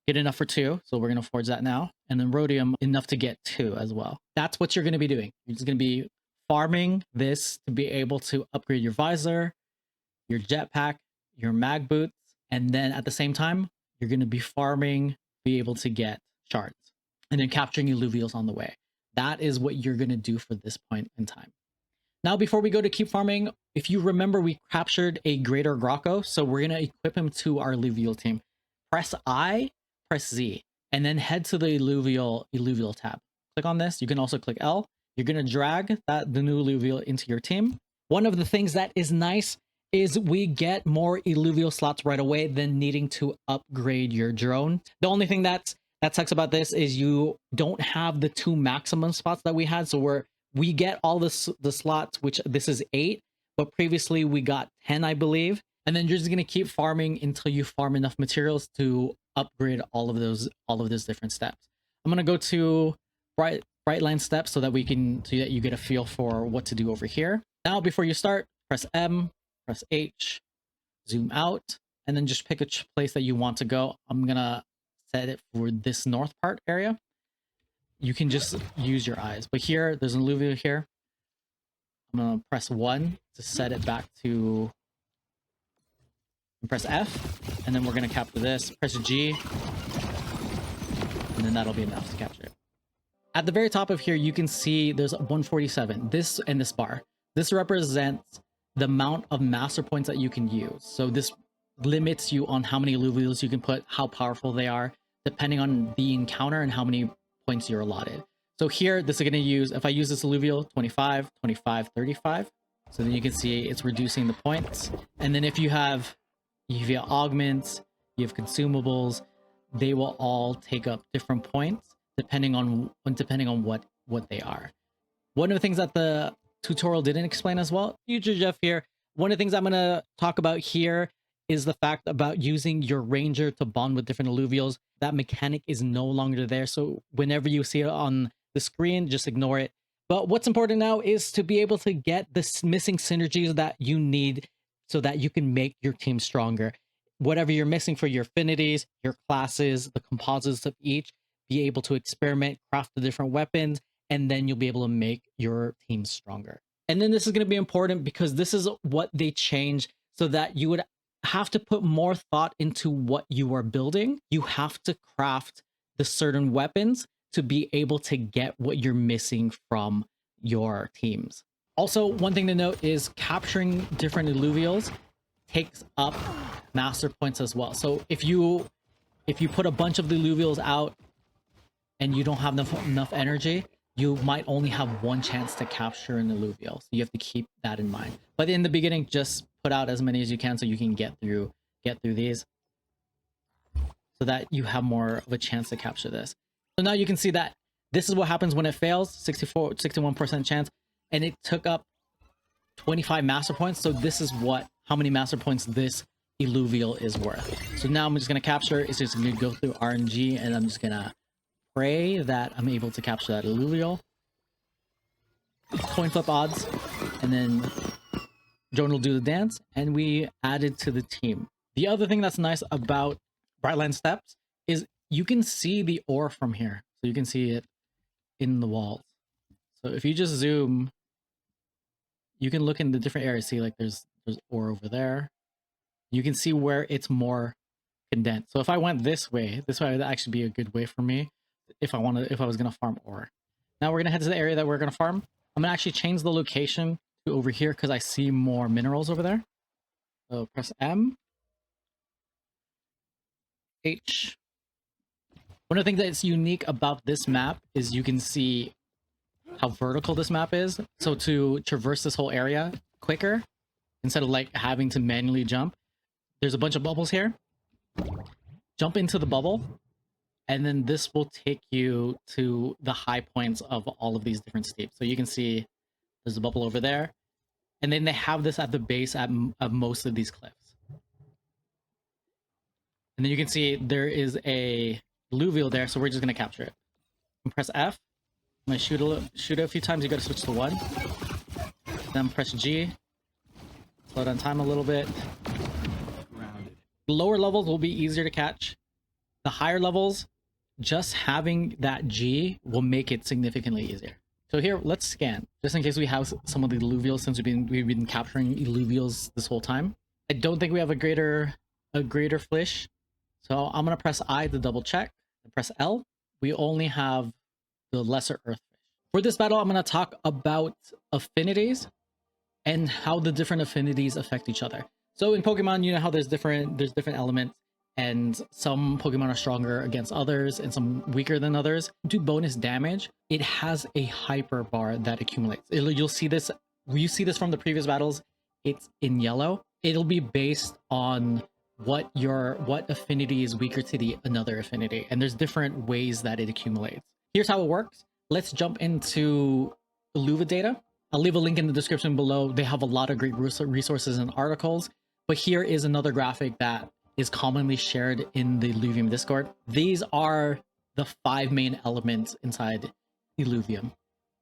2, so we're going to forge that now. And then rhodium, enough to get 2 as well. That's what you're going to be doing. You're just going to be farming this to be able to upgrade your visor, your jetpack, your mag boots, and then at the same time, you're going to be farming, be able to get shards, and then capturing Illuvials on the way. That is what you're going to do for this point in time. Now, before we go to keep farming, if you remember, we captured a greater Grokko, so we're going to equip him to our Illuvial team. Press I, press Z. and then head to the Illuvial tab. Click on this. You can also click L. You're going to drag the new Illuvial into your team. One of the things that is nice is we get more Illuvial slots right away than needing to upgrade your drone. The only thing that sucks about this is you don't have the 2 maximum spots that we had. So we get all the slots, which this is 8, but previously we got 10, I believe. And then you're just going to keep farming until you farm enough materials to upgrade all of those different steps. I'm going to go to Brightland steps so that you get a feel for what to do over here. Now, before you start, press M, press H, zoom out, and then just pick a place that you want to go. I'm going to set it for this north part area. You can just use your eyes. But here, there's an Illuvial here. I'm going to press 1 to set it back to... And press F, and then we're going to capture this. Press G, and then that'll be enough to capture it. At the very top of here, you can see there's 147. This and this bar. This represents the amount of master points that you can use. So this limits you on how many Illuvials you can put, how powerful they are, depending on the encounter and how many points you're allotted. So here, this is going to use, if I use this Illuvial, 25, 25, 35. So then you can see it's reducing the points. And then if you have augments, you have consumables, they will all take up different points depending on what they are. One of the things that the tutorial didn't explain as well, Future Jeff here, one of the things I'm going to talk about here is the fact about using your ranger to bond with different Illuvials. That mechanic is no longer there, so whenever you see it on the screen, just ignore it. But what's important now is to be able to get the missing synergies that you need so that you can make your team stronger. Whatever you're missing for your affinities, your classes, the composites of each, be able to experiment, craft the different weapons, and then you'll be able to make your team stronger. And then this is going to be important because this is what they changed so that you would have to put more thought into what you are building. You have to craft the certain weapons to be able to get what you're missing from your teams. Also, one thing to note is capturing different Illuvials takes up master points as well. So if you put a bunch of the Illuvials out and you don't have enough energy, you might only have 1 chance to capture an Illuvial. So you have to keep that in mind. But in the beginning, just put out as many as you can so you can get through these, so that you have more of a chance to capture this. So now you can see that this is what happens when it fails, 61% chance, and it took up 25 master points. So this is how many master points this Illuvial is worth. So now I'm just going to capture, it's just going to go through RNG, and I'm just going to pray that I'm able to capture that Illuvial. Coin flip odds, and then Jordan will do the dance, and we added to the team. The other thing that's nice about Brightland Steps is you can see the ore from here. So you can see it in the walls. So if you just zoom, you can look in the different areas. See, like there's ore over there. You can see where it's more condensed. So if I went this way would actually be a good way for me if I was gonna farm ore. Now we're gonna head to the area that we're gonna farm. I'm gonna actually change the location to over here because I see more minerals over there. So press M, H. One of the things that's unique about this map is you can see how vertical this map is. So to traverse this whole area quicker, instead of like having to manually jump, there's a bunch of bubbles here. Jump into the bubble, and then this will take you to the high points of all of these different steeps. So you can see there's a bubble over there, and then they have this at the base of most of these cliffs. And then you can see there is a Illuvial there, so we're just going to capture it. And press F. I'm going to shoot it a few times. You got to switch to 1. Then press G. Slow down time a little bit. The lower levels will be easier to catch. The higher levels, just having that G will make it significantly easier. So here, let's scan, just in case we have some of the Illuvials, since we've been capturing Illuvials this whole time. I don't think we have a greater fish. So I'm gonna press I to double check, and press L. We only have the lesser earth fish. For this battle, I'm gonna talk about affinities and how the different affinities affect each other. So in Pokemon, you know how there's different elements, and some Pokemon are stronger against others and some weaker than others, do bonus damage, it has a hyper bar that accumulates. You'll see this, you see this from the previous battles, it's in yellow. It'll be based on what affinity is weaker to the another affinity, and there's different ways that it accumulates. Here's how it works. Let's jump into Illuva data. I'll leave a link in the description below. They have a lot of great resources and articles, but here is another graphic that is commonly shared in the Illuvium Discord. These are the 5 main elements inside Illuvium: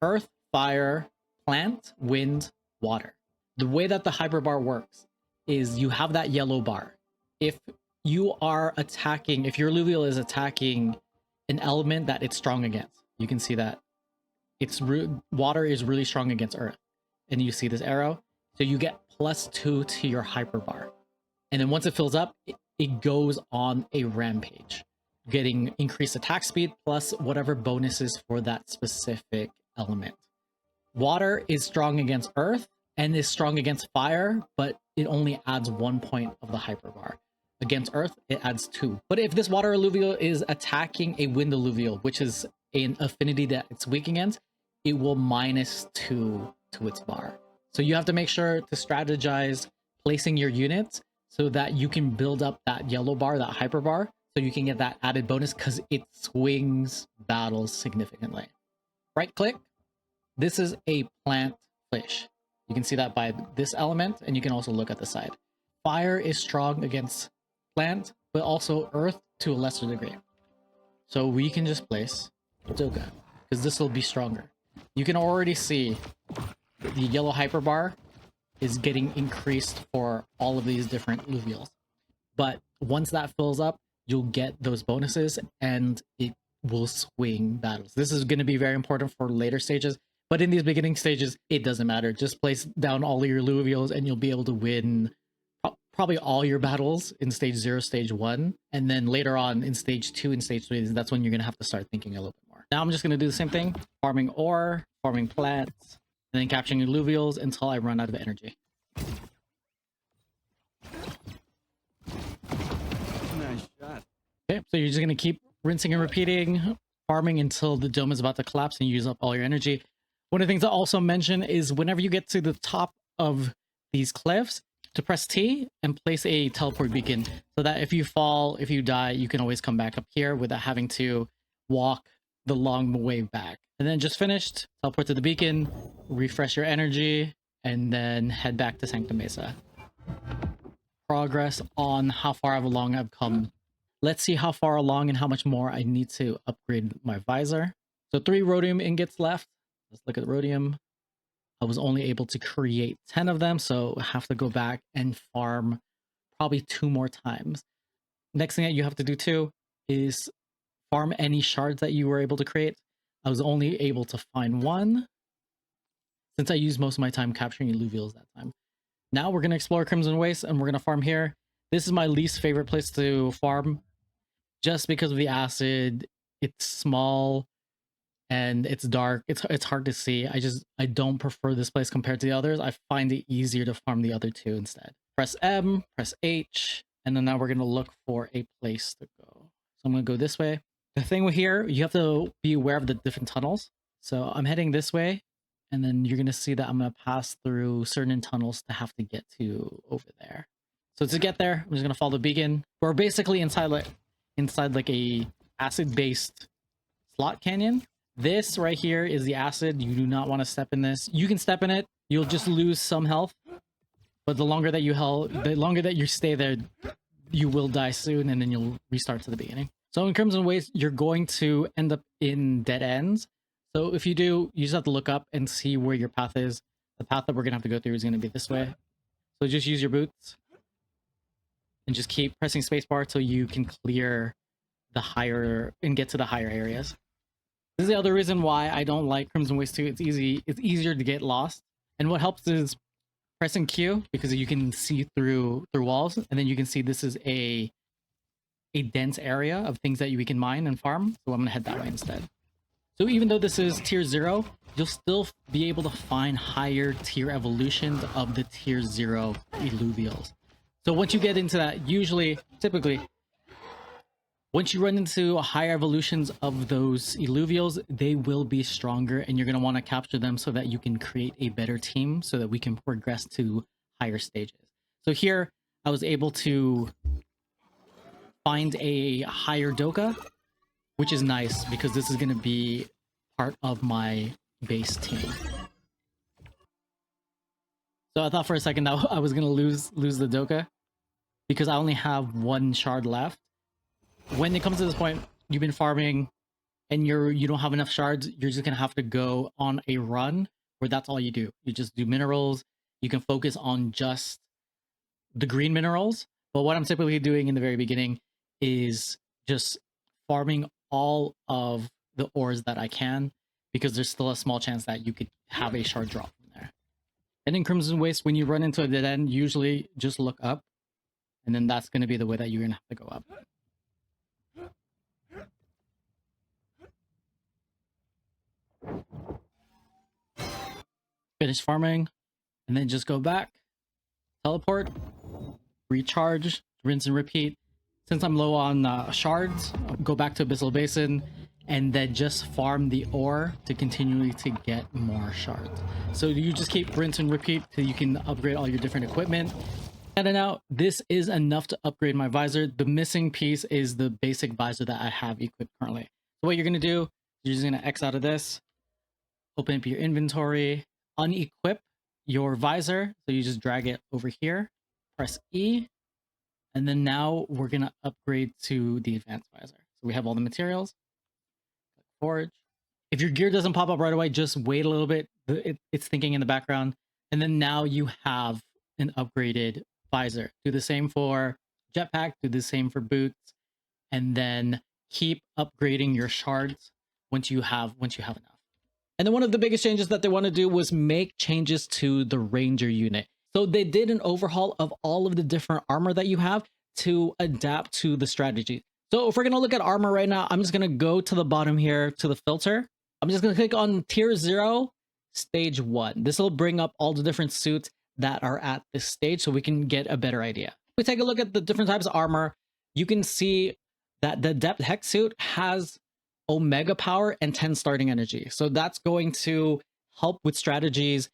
earth, fire, plant, wind, water. The way that the hyperbar works is you have that yellow bar. If you are attacking, if your Illuvial is attacking an element that it's strong against, you can see that water is really strong against earth, and you see this arrow, so you get +2 to your hyperbar, and then once it fills up, it goes on a rampage, getting increased attack speed plus whatever bonuses for that specific element. Water is strong against earth and is strong against fire, but it only adds 1 point of the hyperbar. Against earth, it adds 2. But if this water Illuvial is attacking a wind Illuvial, which is an affinity that it's weak against, it will -2 to its bar. So you have to make sure to strategize placing your units so that you can build up that yellow bar, that hyper bar, so you can get that added bonus, because it swings battles significantly. Right click. This is a plant fish. You can see that by this element, and you can also look at the side. Fire is strong against plant, but also earth to a lesser degree. So we can just place Joga, because this will be stronger. You can already see the yellow hyperbar is getting increased for all of these different Illuvials. But once that fills up, you'll get those bonuses, and it will swing battles. This is going to be very important for later stages, but in these beginning stages, it doesn't matter. Just place down all of your Illuvials, and you'll be able to win probably all your battles in stage 0, stage 1, and then later on in stage 2 and stage 3, that's when you're going to have to start thinking a little bit more. Now I'm just going to do the same thing, farming ore, farming plants, and then capturing Illuvials until I run out of energy. Nice shot. Okay, so you're just going to keep rinsing and repeating, farming until the dome is about to collapse and you use up all your energy. One of the things to also mention is whenever you get to the top of these cliffs, to press T and place a teleport beacon, so that if you fall, if you die, you can always come back up here without having to walk the long way back. And then just finished, teleport to the beacon, refresh your energy, and then head back to Sanctum Mesa. Progress on how far along I've come. Let's see how far along and how much more I need to upgrade my visor. So 3 rhodium ingots left. Let's look at rhodium. I was only able to create 10 of them, so I have to go back and farm probably 2 more times. Next thing that you have to do too is farm any shards that you were able to create. I was only able to find 1 since I used most of my time capturing Illuvials that time. Now we're going to explore Crimson Waste, and we're going to farm here. This is my least favorite place to farm just because of the acid. It's small and it's dark. It's hard to see. I don't prefer this place compared to the others. I find it easier to farm the other 2 instead. Press M, press H, and then now we're going to look for a place to go. So I'm going to go this way. The thing with here, you have to be aware of the different tunnels. So I'm heading this way, and then you're going to see that I'm going to pass through certain tunnels to have to get to over there. So to get there, I'm just going to follow the beacon. We're basically inside like a acid-based slot canyon. This right here is the acid. You do not want to step in this. You can step in it. You'll just lose some health. But the longer that you stay there, you will die soon, and then you'll restart to the beginning. So in Crimson Waste, you're going to end up in dead ends. So if you do, you just have to look up and see where your path is. The path that we're going to have to go through is going to be this way. So just use your boots and just keep pressing spacebar till you can clear the higher and get to the higher areas. This is the other reason why I don't like Crimson Waste 2. It's easier to get lost. And what helps is pressing Q, because you can see through walls, and then you can see this is a dense area of things that we can mine and farm. So I'm gonna head that way instead. So even though this is tier 0, you'll still be able to find higher tier evolutions of the tier 0 Illuvials. So once you get into that, typically, Once you run into higher evolutions of those Illuvials, they will be stronger, and you're going to want to capture them so that you can create a better team so that we can progress to higher stages. So here, I was able to find a higher Doka, which is nice because this is going to be part of my base team. So I thought for a second that I was going to lose the Doka because I only have one shard left. When it comes to this point, you've been farming and you don't have enough shards, you're just gonna have to go on a run where that's all you do. You just do minerals. You can focus on just the green minerals. But what I'm typically doing in the very beginning is just farming all of the ores that I can, because there's still a small chance that you could have a shard drop from there. And in Crimson Waste, when you run into a dead end, usually just look up, and then that's gonna be the way that you're gonna have to go up. Finish farming, and then just go back, teleport, recharge, rinse and repeat. Since I'm low on shards, I'll go back to Abyssal Basin, and then just farm the ore to continually to get more shards. So you just keep rinse and repeat till you can upgrade all your different equipment. And now this is enough to upgrade my visor. The missing piece is the basic visor that I have equipped currently. So what you're gonna do, you're just gonna X out of this, open up your inventory, unequip your visor. So you just drag it over here, press E, and then now we're gonna upgrade to the advanced visor. So we have all the materials. Click forge. If your gear doesn't pop up right away, just wait a little bit. It's thinking in the background. And then now you have an upgraded visor. Do the same for jetpack, do the same for boots, and then keep upgrading your shards once you have enough. And then one of the biggest changes that they want to do was make changes to the Ranger unit. So they did an overhaul of all of the different armor that you have to adapt to the strategy. So if we're going to look at armor right now, I'm just going to go to the bottom here to the filter. I'm just going to click on tier 0, stage 1. This will bring up all the different suits that are at this stage so we can get a better idea. If we take a look at the different types of armor, you can see that the Depth Hex suit has Omega power and 10 starting energy. So that's going to help with strategies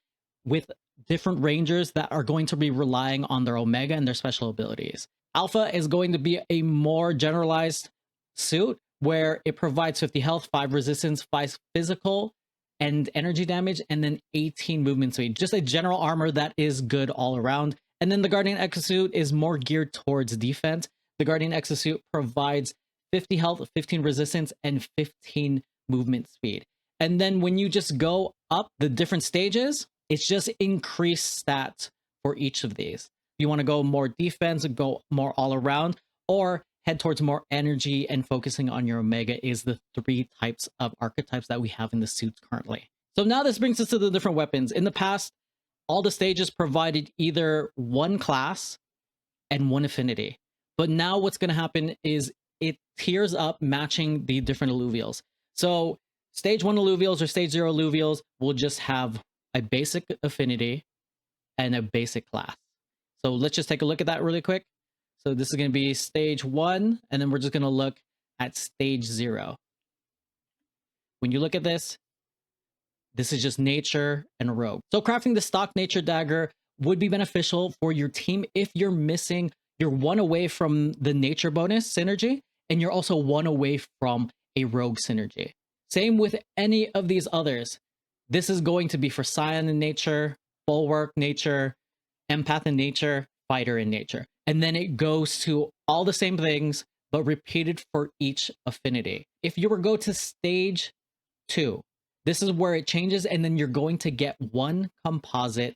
with different rangers that are going to be relying on their Omega and their special abilities. Alpha is going to be a more generalized suit where it provides 50 health, 5 resistance, 5 physical and energy damage, and then 18 movement speed. Just a general armor that is good all around. And then the Guardian Exosuit is more geared towards defense. The Guardian Exosuit provides 50 health, 15 resistance, and 15 movement speed. And then when you just go up the different stages, it's just increased stats for each of these. If you want to go more defense, go more all around, or head towards more energy and focusing on your Omega is the 3 types of archetypes that we have in the suits currently. So now this brings us to the different weapons. In the past, all the stages provided either one class and one affinity. But now what's going to happen is it tiers up matching the different Illuvials. So stage 1 Illuvials or stage 0 Illuvials will just have a basic affinity and a basic class. So let's just take a look at that really quick. So this is going to be stage 1, and then we're just going to look at stage 0. When you look at this is just nature and rogue. So crafting the stock nature dagger would be beneficial for your team if you're missing, you're 1 away from the nature bonus synergy, and you're also 1 away from a rogue synergy. Same with any of these others. This is going to be for Scion in nature, Bulwark nature, Empath in nature, Fighter in nature. And then it goes to all the same things, but repeated for each affinity. If you were to go to stage 2, this is where it changes, and then you're going to get 1 composite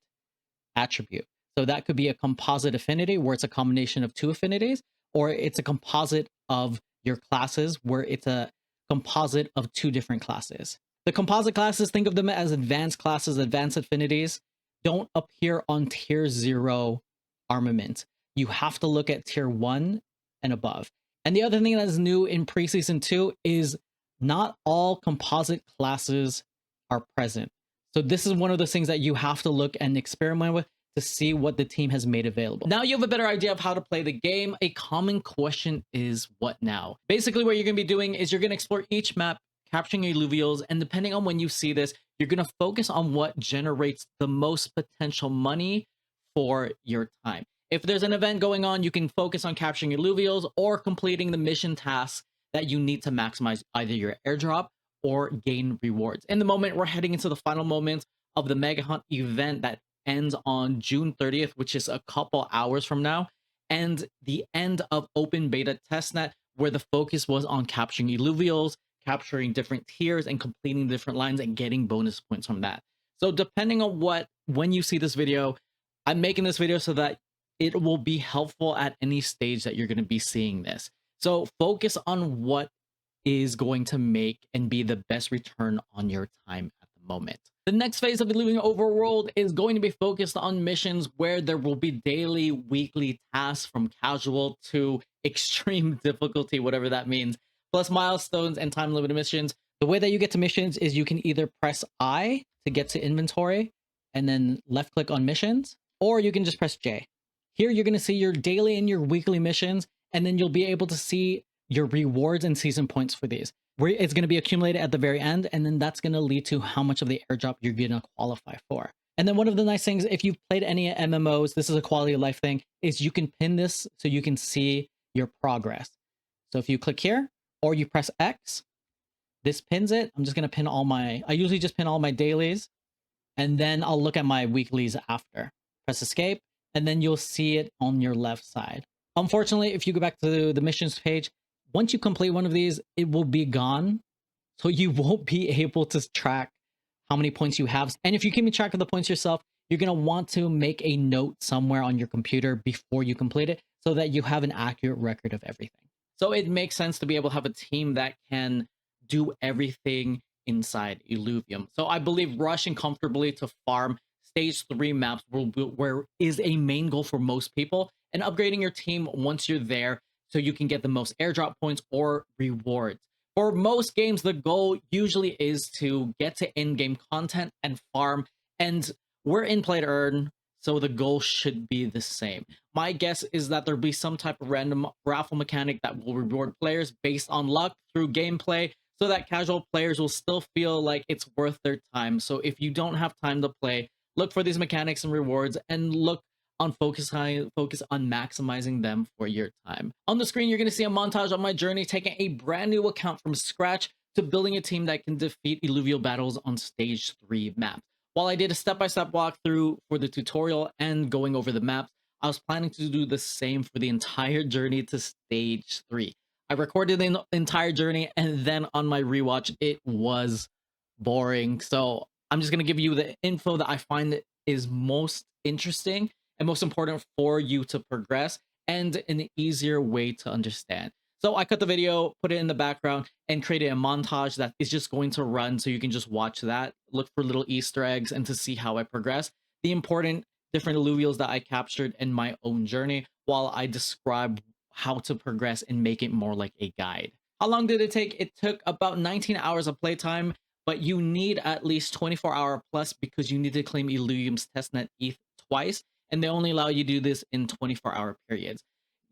attribute. So that could be a composite affinity where it's a combination of 2 affinities, or it's a composite of your classes where it's a composite of 2 different classes. The composite classes, think of them as advanced classes, advanced affinities, don't appear on tier 0 armament. You have to look at tier 1 and above. And the other thing that is new in Preseason 2 is not all composite classes are present. So this is one of those things that you have to look and experiment with to see what the team has made available. Now you have a better idea of how to play the game. A common question is, what now? Basically, what you're going to be doing is you're going to explore each map, capturing Illuvials, and depending on when you see this, you're going to focus on what generates the most potential money for your time. If there's an event going on, you can focus on capturing Illuvials or completing the mission tasks that you need to maximize either your airdrop or gain rewards. In the moment, we're heading into the final moments of the Mega Hunt event that ends on June 30th, which is a couple hours from now, and the end of open beta testnet, where the focus was on capturing Illuvials, capturing different tiers, and completing different lines and getting bonus points from that. So depending on when you see this video, I'm making this video so that it will be helpful at any stage that you're going to be seeing this. So focus on what is going to make and be the best return on your time at the moment. The next phase of Illuvium Overworld is going to be focused on missions where there will be daily, weekly tasks from casual to extreme difficulty, whatever that means, plus milestones and time limited missions. The way that you get to missions is you can either press I to get to inventory and then left click on missions, or you can just press J. Here you're going to see your daily and your weekly missions, and then you'll be able to see your rewards and season points for these, where it's going to be accumulated at the very end, and then that's going to lead to how much of the airdrop you're going to qualify for. And then one of the nice things, if you've played any MMOs, this is a quality of life thing, is you can pin this so you can see your progress. So if you click here or you press X, this pins it. I'm just going to pin I usually just pin all my dailies, and then I'll look at my weeklies after. Press escape, and then you'll see it on your left side. Unfortunately, if you go back to the missions page, once you complete one of these, it will be gone. So you won't be able to track how many points you have. And if you're keeping track of the points yourself, you're going to want to make a note somewhere on your computer before you complete it so that you have an accurate record of everything. So it makes sense to be able to have a team that can do everything inside Illuvium. So I believe rushing comfortably to farm stage 3 maps where is a main goal for most people, and upgrading your team once you're there so you can get the most airdrop points or rewards. For most games, the goal usually is to get to in-game content and farm, and we're in play to earn, so the goal should be the same. My guess is that there'll be some type of random raffle mechanic that will reward players based on luck through gameplay, so that casual players will still feel like it's worth their time. So if you don't have time to play, look for these mechanics and rewards, and focus on maximizing them for your time. On the screen, you're going to see a montage of my journey taking a brand new account from scratch to building a team that can defeat Illuvial battles on stage 3 maps. While I did a step-by-step walkthrough for the tutorial and going over the maps, I was planning to do the same for the entire journey to stage 3. I recorded the entire journey, and then on my rewatch, it was boring. So I'm just going to give you the info that I find is most interesting and most important for you to progress, and an easier way to understand. So I cut the video, put it in the background, and created a montage that is just going to run so you can just watch that, look for little Easter eggs, and to see how I progress, the important different Illuvials that I captured in my own journey, while I describe how to progress and make it more like a guide. How long did it take? It took about 19 hours of playtime, but you need at least 24-hour plus because you need to claim Illuvium's Testnet ETH twice, and they only allow you to do this in 24-hour periods.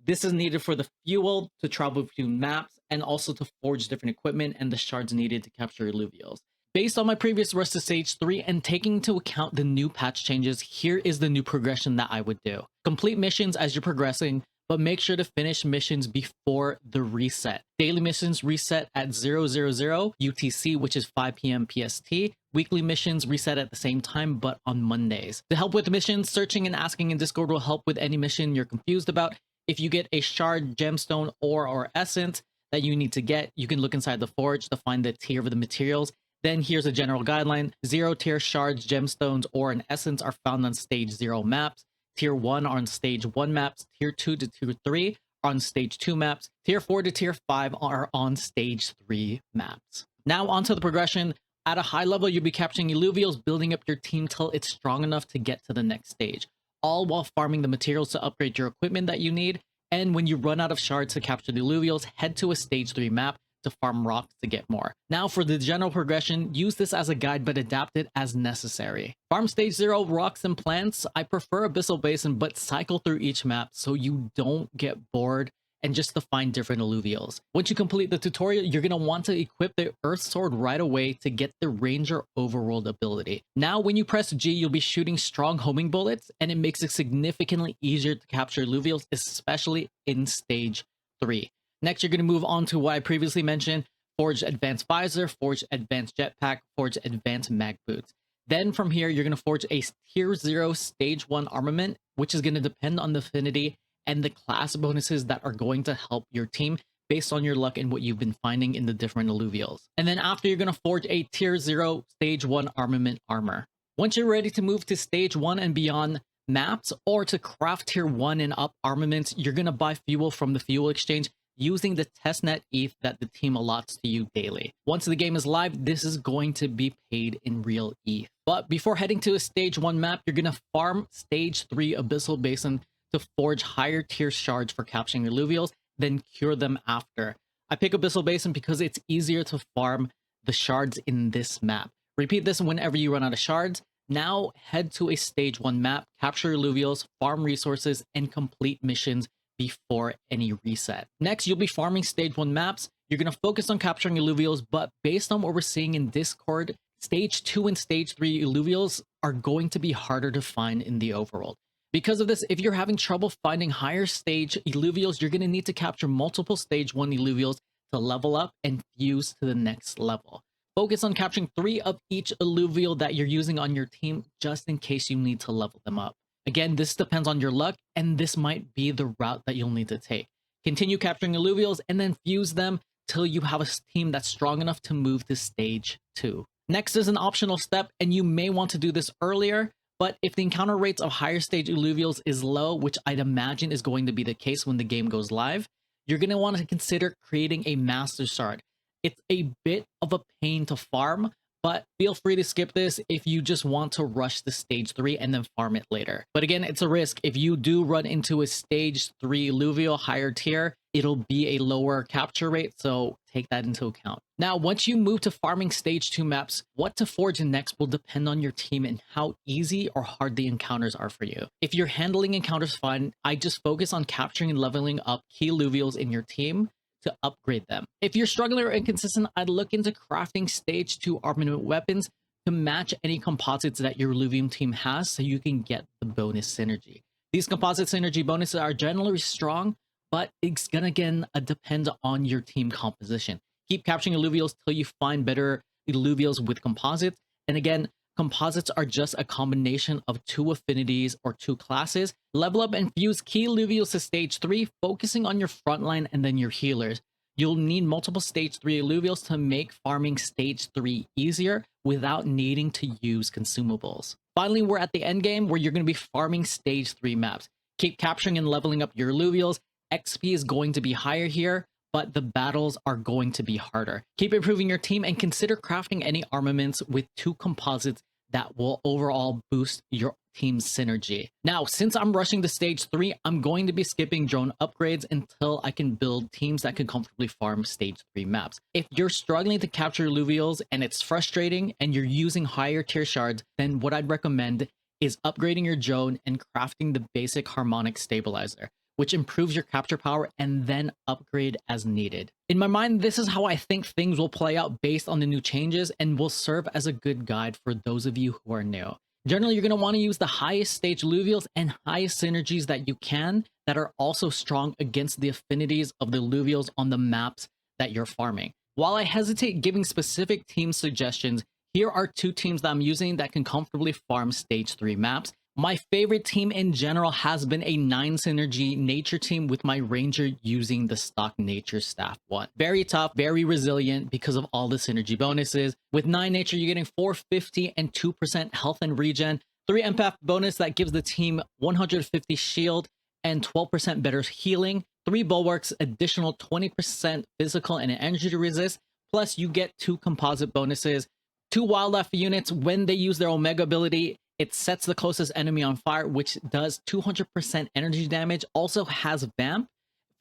This is needed for the fuel to travel between maps and also to forge different equipment and the shards needed to capture Illuvials. Based on my previous rush to stage 3 and taking into account the new patch changes, here is the new progression that I would do. Complete missions as you're progressing, but make sure to finish missions before the reset. Daily missions reset at 000 UTC, which is 5 p.m. PST. Weekly missions reset at the same time, but on Mondays. To help with the missions, searching and asking in Discord will help with any mission you're confused about. If you get a shard, gemstone, ore, or essence that you need to get, you can look inside the forge to find the tier of the materials. Then here's a general guideline. 0 tier shards, gemstones, ore, and essence are found on stage 0 maps. Tier 1 are on stage 1 maps. Tier 2 to tier 3 are on stage 2 maps. Tier 4 to tier 5 are on stage 3 maps. Now onto the progression. At a high level, you'll be capturing Illuvials, building up your team till it's strong enough to get to the next stage, all while farming the materials to upgrade your equipment that you need. And when you run out of shards to capture the Illuvials, head to a stage 3 map, to farm rocks to get more. Now for the general progression, use this as a guide but adapt it as necessary. Farm stage 0 rocks and plants. I prefer Abyssal Basin, but cycle through each map so you don't get bored and just to find different Illuvials. Once you complete the tutorial, you're going to want to equip the Earth Sword right away to get the Ranger Overworld ability. Now, when you press G, you'll be shooting strong homing bullets, and it makes it significantly easier to capture Illuvials, especially in Stage 3. Next, you're going to move on to what I previously mentioned, Forge Advanced Visor, Forge Advanced Jetpack, Forge Advanced Mag Boots. Then from here, you're going to forge a Tier 0 Stage 1 armament, which is going to depend on the affinity and the class bonuses that are going to help your team based on your luck and what you've been finding in the different Illuvials. And then after, you're going to forge a Tier 0 Stage 1 armament armor. Once you're ready to move to Stage 1 and beyond maps, or to craft Tier 1 and up armaments, you're going to buy fuel from the fuel exchange using the Testnet ETH that the team allots to you daily. Once the game is live, this is going to be paid in real ETH. But before heading to a Stage 1 map, you're going to farm Stage 3 Abyssal Basin to forge higher tier shards for capturing Illuvials, then cure them after. I pick Abyssal Basin because it's easier to farm the shards in this map. Repeat this whenever you run out of shards. Now head to a Stage 1 map, capture Illuvials, farm resources, and complete missions before any reset. Next, you'll be farming Stage 1 maps. You're going to focus on capturing Illuvials, but based on what we're seeing in Discord, Stage 2 and Stage 3 Illuvials are going to be harder to find in the overworld. Because of this, if you're having trouble finding higher stage Illuvials, you're going to need to capture multiple Stage 1 Illuvials to level up and fuse to the next level. Focus on capturing 3 of each Illuvial that you're using on your team, just in case you need to level them up. Again, this depends on your luck, and this might be the route that you'll need to take. Continue capturing Illuvials and then fuse them till you have a team that's strong enough to move to Stage 2. Next is an optional step, and you may want to do this earlier, but if the encounter rates of higher stage Illuvials is low, which I'd imagine is going to be the case when the game goes live, you're going to want to consider creating a Master Shard. It's a bit of a pain to farm, but feel free to skip this if you just want to rush to Stage 3 and then farm it later. But again, it's a risk. If you do run into a Stage 3 Illuvial higher tier, it'll be a lower capture rate, so take that into account. Now, once you move to farming Stage 2 maps, what to forge next will depend on your team and how easy or hard the encounters are for you. If you're handling encounters fine, I just focus on capturing and leveling up key Illuvials in your team to upgrade them. If you're struggling or inconsistent, I'd look into crafting Stage 2 armament weapons to match any composites that your Illuvium team has so you can get the bonus synergy. These composite synergy bonuses are generally strong, but it's gonna again depend on your team composition. Keep capturing Illuvials till you find better Illuvials with composites. And again, composites are just a combination of 2 affinities or 2 classes. Level up and fuse key Illuvials to Stage 3, focusing on your frontline and then your healers. You'll need multiple Stage 3 Illuvials to make farming Stage 3 easier without needing to use consumables. Finally, we're at the end game where you're going to be farming Stage 3 maps. Keep capturing and leveling up your Illuvials. XP is going to be higher here, but the battles are going to be harder. Keep improving your team and consider crafting any armaments with 2 composites that will overall boost your team's synergy. Now, since I'm rushing to Stage 3, I'm going to be skipping drone upgrades until I can build teams that can comfortably farm Stage 3 maps. If you're struggling to capture Illuvials and it's frustrating and you're using higher tier shards, then what I'd recommend is upgrading your drone and crafting the basic harmonic stabilizer, which improves your capture power, and then upgrade as needed. In my mind, this is how I think things will play out based on the new changes and will serve as a good guide for those of you who are new. Generally, you're going to want to use the highest stage Illuvials and highest synergies that you can that are also strong against the affinities of the Illuvials on the maps that you're farming. While I hesitate giving specific team suggestions, here are 2 teams that I'm using that can comfortably farm Stage 3 maps. My favorite team in general has been a 9 synergy nature team with my ranger using the stock nature staff one. Very tough, very resilient because of all the synergy bonuses. With 9 nature, you're getting 450 and 2% health and regen, 3 empath bonus that gives the team 150 shield and 12% better healing, 3 bulwarks, additional 20% physical and energy resist, plus you get 2 composite bonuses, 2 wildlife units when they use their Omega ability. It sets the closest enemy on fire, which does 200% energy damage, also has Vamp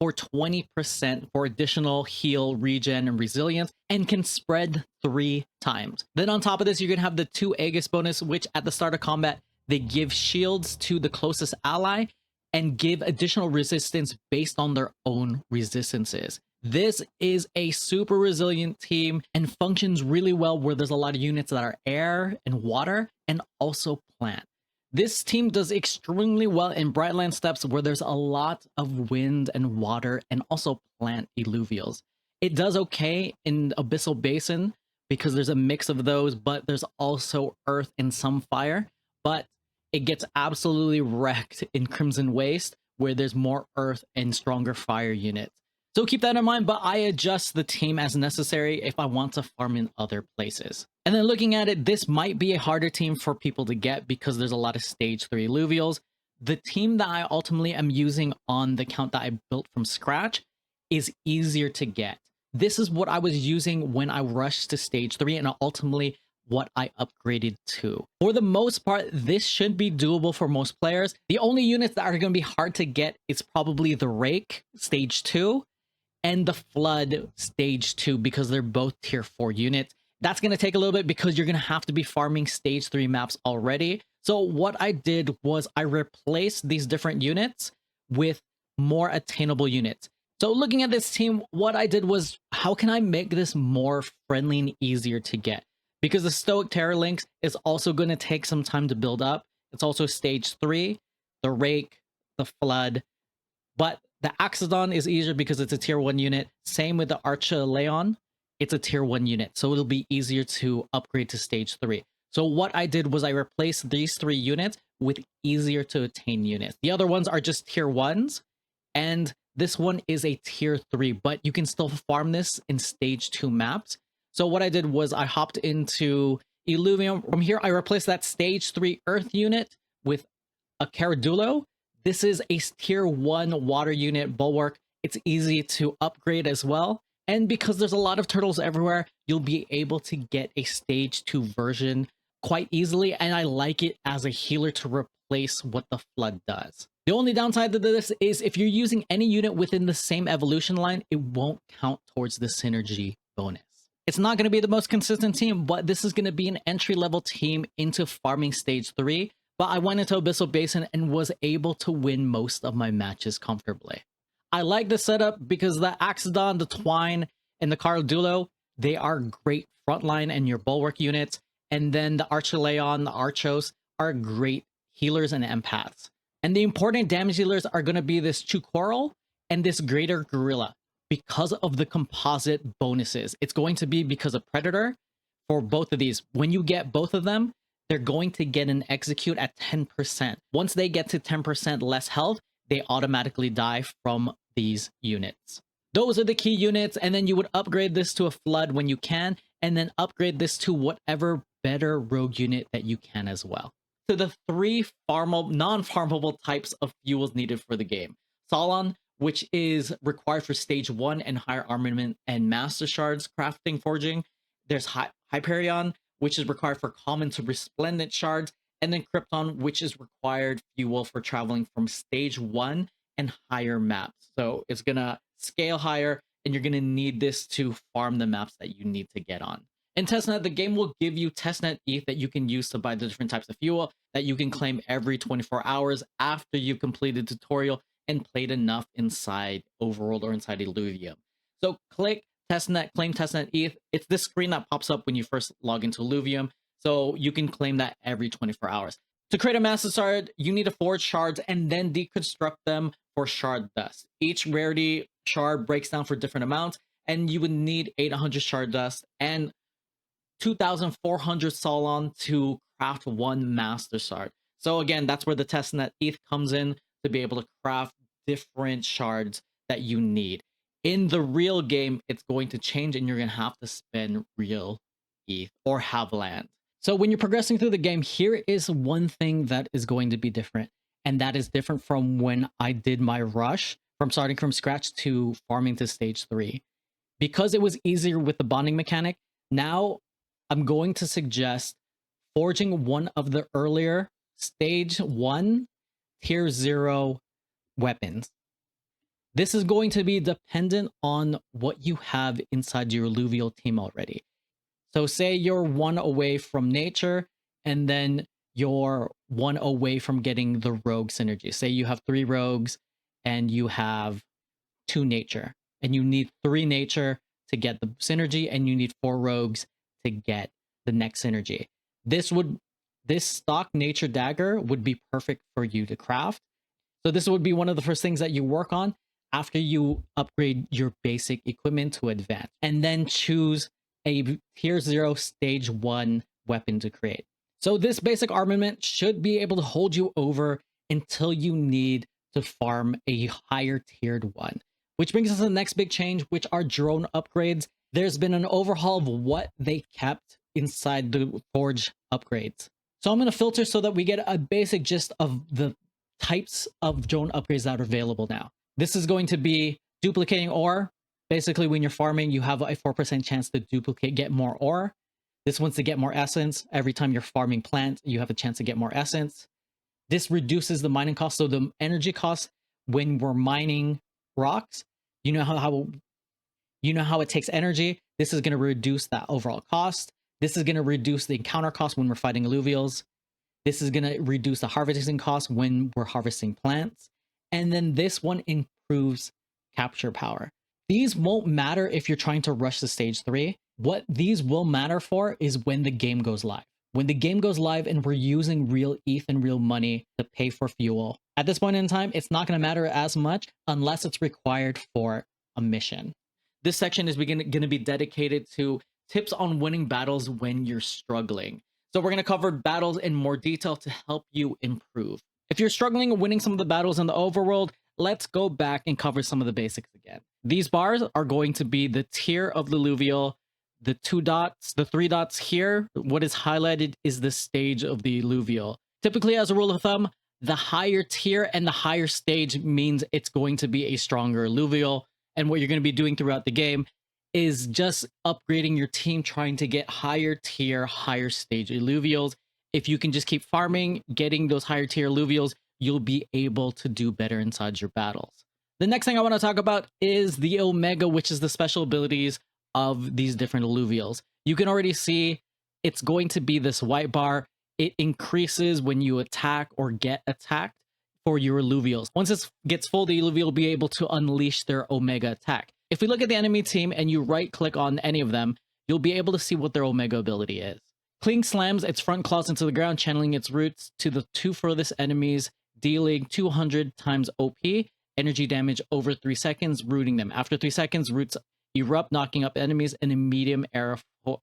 for 20% for additional heal, regen, and resilience, and can spread 3 times. Then on top of this, you're going to have the 2 Aegis bonus, which at the start of combat, they give shields to the closest ally and give additional resistance based on their own resistances. This is a super resilient team and functions really well where there's a lot of units that are air and water and also plant. This team does extremely well in Brightland steppes where there's a lot of wind and water and also plant Illuvials. It does okay in Abyssal Basin because there's a mix of those, but there's also earth and some fire. But it gets absolutely wrecked in Crimson Waste where there's more earth and stronger fire units. So keep that in mind, but I adjust the team as necessary if I want to farm in other places. And then looking at it, this might be a harder team for people to get because there's a lot of stage 3 Illuvials. The team that I ultimately am using on the account that I built from scratch is easier to get. This is what I was using when I rushed to stage 3 and ultimately what I upgraded to. For the most part, this should be doable for most players. The only units that are going to be hard to get is probably the Rake stage 2 and the Flood stage 2 because they're both tier 4 units. That's going to take a little bit because you're going to have to be farming stage 3 maps already. So what I did was I replaced these different units with more attainable units. So looking at this team, what I did was, how can I make this more friendly and easier to get? Because the Stoic Terror Lynx is also going to take some time to build up. It's also stage 3, the Rake, the Flood, but the Axodon is easier because it's a tier 1 unit. Same with the Archeleon. It's a tier 1 unit, so it'll be easier to upgrade to stage 3. So what I did was I replaced these 3 units with easier to attain units. The other ones are just tier 1s, and this one is a tier 3, but you can still farm this in stage 2 maps. So what I did was I hopped into Illuvium. From here, I replaced that stage 3 Earth unit with a Caradulo. This is a tier 1 water unit bulwark. It's easy to upgrade as well. And because there's a lot of turtles everywhere, you'll be able to get a stage 2 version quite easily. And I like it as a healer to replace what the Flood does. The only downside to this is if you're using any unit within the same evolution line, it won't count towards the synergy bonus. It's not going to be the most consistent team, but this is going to be an entry-level team into farming stage 3. But I went into Abyssal Basin and was able to win most of my matches comfortably. I like the setup because the Axodon, the Twine, and the Caradulo, they are great frontline and your bulwark units. And then the Archeleon, the Archos are great healers and empaths. And the important damage dealers are going to be this Chukoral and this Greater Gorilla because of the composite bonuses. It's going to be because of Predator for both of these. When you get both of them, they're going to get an execute at 10%. Once they get to 10% less health, they automatically die from these units. Those are the key units, and then you would upgrade this to a Flood when you can, and then upgrade this to whatever better rogue unit that you can as well. So the 3 non-farmable types of fuels needed for the game. Solon, which is required for stage 1 and higher armament and master shards crafting forging. There's Hyperion, which is required for common to resplendent shards, and then Krypton, which is required fuel for traveling from stage 1 and higher maps. So it's gonna scale higher, and you're gonna need this to farm the maps that you need to get on. In Testnet, the game will give you Testnet ETH that you can use to buy the different types of fuel that you can claim every 24 hours after you've completed the tutorial and played enough inside Overworld or inside Illuvium. So click Testnet, claim Testnet ETH. It's this screen that pops up when you first log into Illuvium. So you can claim that every 24 hours. To create a master shard, you need to forge shards and then deconstruct them for shard dust. Each rarity shard breaks down for different amounts, and you would need 800 shard dust and 2,400 Solon to craft 1 master shard. So again, that's where the Testnet ETH comes in to be able to craft different shards that you need. In the real game, it's going to change and you're going to have to spend real ETH or have land. So when you're progressing through the game, here is one thing that is going to be different. And that is different from when I did my rush from starting from scratch to farming to stage 3. Because it was easier with the bonding mechanic, now I'm going to suggest forging one of the earlier stage 1 tier 0 weapons. This is going to be dependent on what you have inside your Illuvial team already. So say you're one away from nature, and then you're one away from getting the rogue synergy. Say you have 3 rogues and you have 2 nature, and you need 3 nature to get the synergy, and you need 4 rogues to get the next synergy. This stock nature dagger would be perfect for you to craft. So this would be one of the first things that you work on after you upgrade your basic equipment to advanced, and then choose a tier 0 stage 1 weapon to create. So this basic armament should be able to hold you over until you need to farm a higher tiered one. Which brings us to the next big change, which are drone upgrades. There's been an overhaul of what they kept inside the Forge upgrades. So I'm going to filter so that we get a basic gist of the types of drone upgrades that are available now. This is going to be duplicating ore. Basically, when you're farming, you have a 4% chance to get more ore. This one's to get more essence. Every time you're farming plant, you have a chance to get more essence. This reduces the mining cost. So the energy cost when we're mining rocks, you know how it takes energy. This is going to reduce that overall cost. This is going to reduce the encounter cost when we're fighting Illuvials. This is going to reduce the harvesting cost when we're harvesting plants. And then this one improves capture power. These won't matter if you're trying to rush to stage 3. What these will matter for is when the game goes live. When the game goes live and we're using real ETH and real money to pay for fuel. At this point in time, it's not going to matter as much unless it's required for a mission. This section is going to be dedicated to tips on winning battles when you're struggling. So we're going to cover battles in more detail to help you improve. If you're struggling winning some of the battles in the overworld, let's go back and cover some of the basics again. These bars are going to be the tier of the Illuvial, the 2 dots, the 3 dots here. What is highlighted is the stage of the Illuvial. Typically, as a rule of thumb, the higher tier and the higher stage means it's going to be a stronger Illuvial. And what you're going to be doing throughout the game is just upgrading your team, trying to get higher tier, higher stage Illuvials. If you can just keep farming, getting those higher tier Illuvials, you'll be able to do better inside your battles. The next thing I want to talk about is the Omega, which is the special abilities of these different Illuvials. You can already see it's going to be this white bar. It increases when you attack or get attacked for your Illuvials. Once this gets full, the Illuvial will be able to unleash their Omega attack. If we look at the enemy team and you right click on any of them, you'll be able to see what their Omega ability is. Kling slams its front claws into the ground, channeling its roots to the 2 furthest enemies, dealing 200 times OP energy damage over 3 seconds, rooting them. After 3 seconds, roots erupt, knocking up enemies in a medium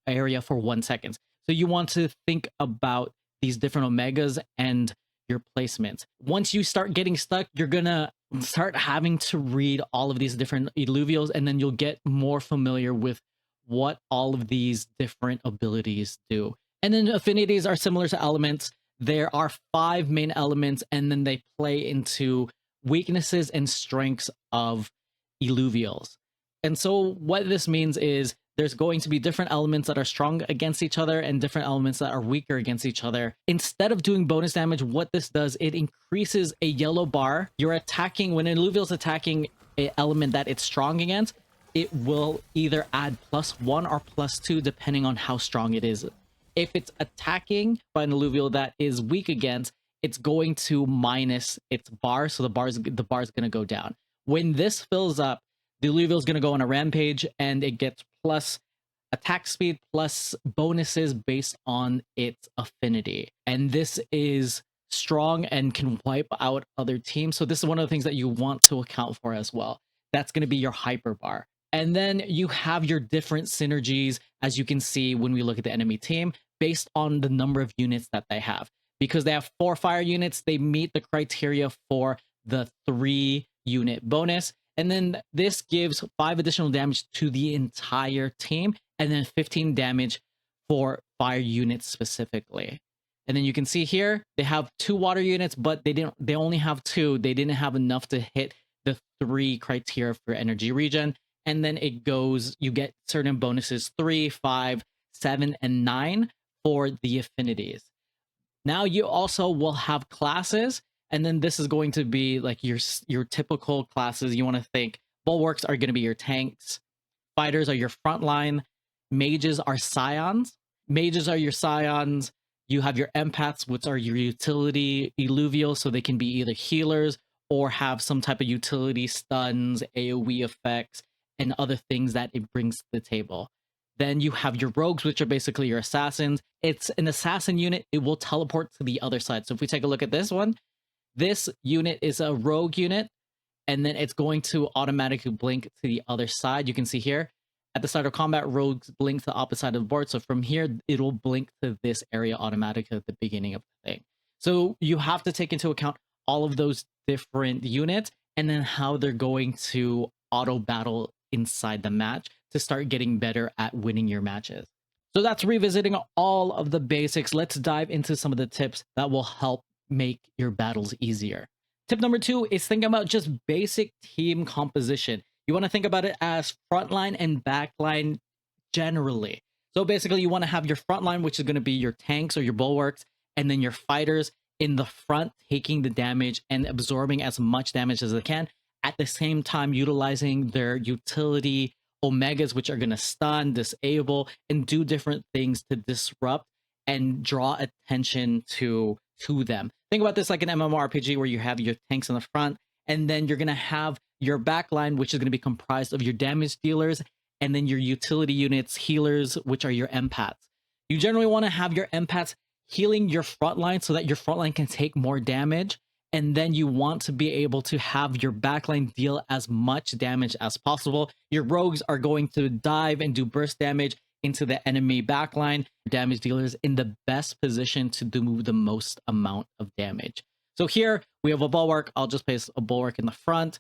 area for 1 second. So you want to think about these different Omegas and your placements. Once you start getting stuck, you're gonna start having to read all of these different Illuvials, and then you'll get more familiar with what all of these different abilities do. And then affinities are similar to elements. There are 5 main elements, and then they play into weaknesses and strengths of Illuvials. And so what this means is there's going to be different elements that are strong against each other and different elements that are weaker against each other. Instead of doing bonus damage, what this does, it increases a yellow bar. You're attacking, when an Illuvial's attacking an element that it's strong against, it will either add +1 or +2 depending on how strong it is. If it's attacking by an Illuvial that is weak against, it's going to minus its bar, so the bar is going to go down. When this fills up, the Illuvial is going to go on a rampage, and it gets plus attack speed plus bonuses based on its affinity. And this is strong and can wipe out other teams. So this is one of the things that you want to account for as well. That's going to be your hyper bar. And then you have your different synergies, as you can see when we look at the enemy team, based on the number of units that they have. Because they have 4 fire units, they meet the criteria for the 3 unit bonus. And then this gives 5 additional damage to the entire team, and then 15 damage for fire units specifically. And then you can see here, they have 2 water units, but they only have 2. They didn't have enough to hit the 3 criteria for energy regen. And then it goes, you get certain bonuses, 3, 5, 7, and 9 for the affinities. Now you also will have classes, And then this is going to be like your typical classes. You want to think bulwarks are going to be your tanks, fighters are your frontline, mages are scions. Mages are your scions. You have your empaths, which are your utility illuvials, so they can be either healers or have some type of utility stuns, AoE effects, and other things that it brings to the table. Then you have your rogues, which are basically your assassins. It's an assassin unit. It will teleport to the other side. So if we take a look at this one, this unit is a rogue unit, and then it's going to automatically blink to the other side. You can see here, at the start of combat, rogues blink to the opposite side of the board. So from here, it'll blink to this area automatically at the beginning of the thing. So you have to take into account all of those different units and then how they're going to auto battle inside the match to start getting better at winning your matches. So that's revisiting all of the basics. Let's dive into some of the tips that will help make your battles easier. Tip number 2 is think about just basic team composition. You want to think about it as frontline and backline generally. So basically, you want to have your frontline, which is going to be your tanks or your bulwarks, and then your fighters in the front taking the damage and absorbing as much damage as they can, at the same time utilizing their utility omegas, which are going to stun, disable, and do different things to disrupt and draw attention to them. Think about this like an MMORPG where you have your tanks in the front, and then you're going to have your backline, which is going to be comprised of your damage dealers, and then your utility units, healers, which are your empaths. You generally want to have your empaths healing your frontline so that your frontline can take more damage, and then you want to be able to have your backline deal as much damage as possible. Your rogues are going to dive and do burst damage into the enemy backline, damage dealers in the best position to do the most amount of damage. So here we have a bulwark. I'll just place a bulwark in the front.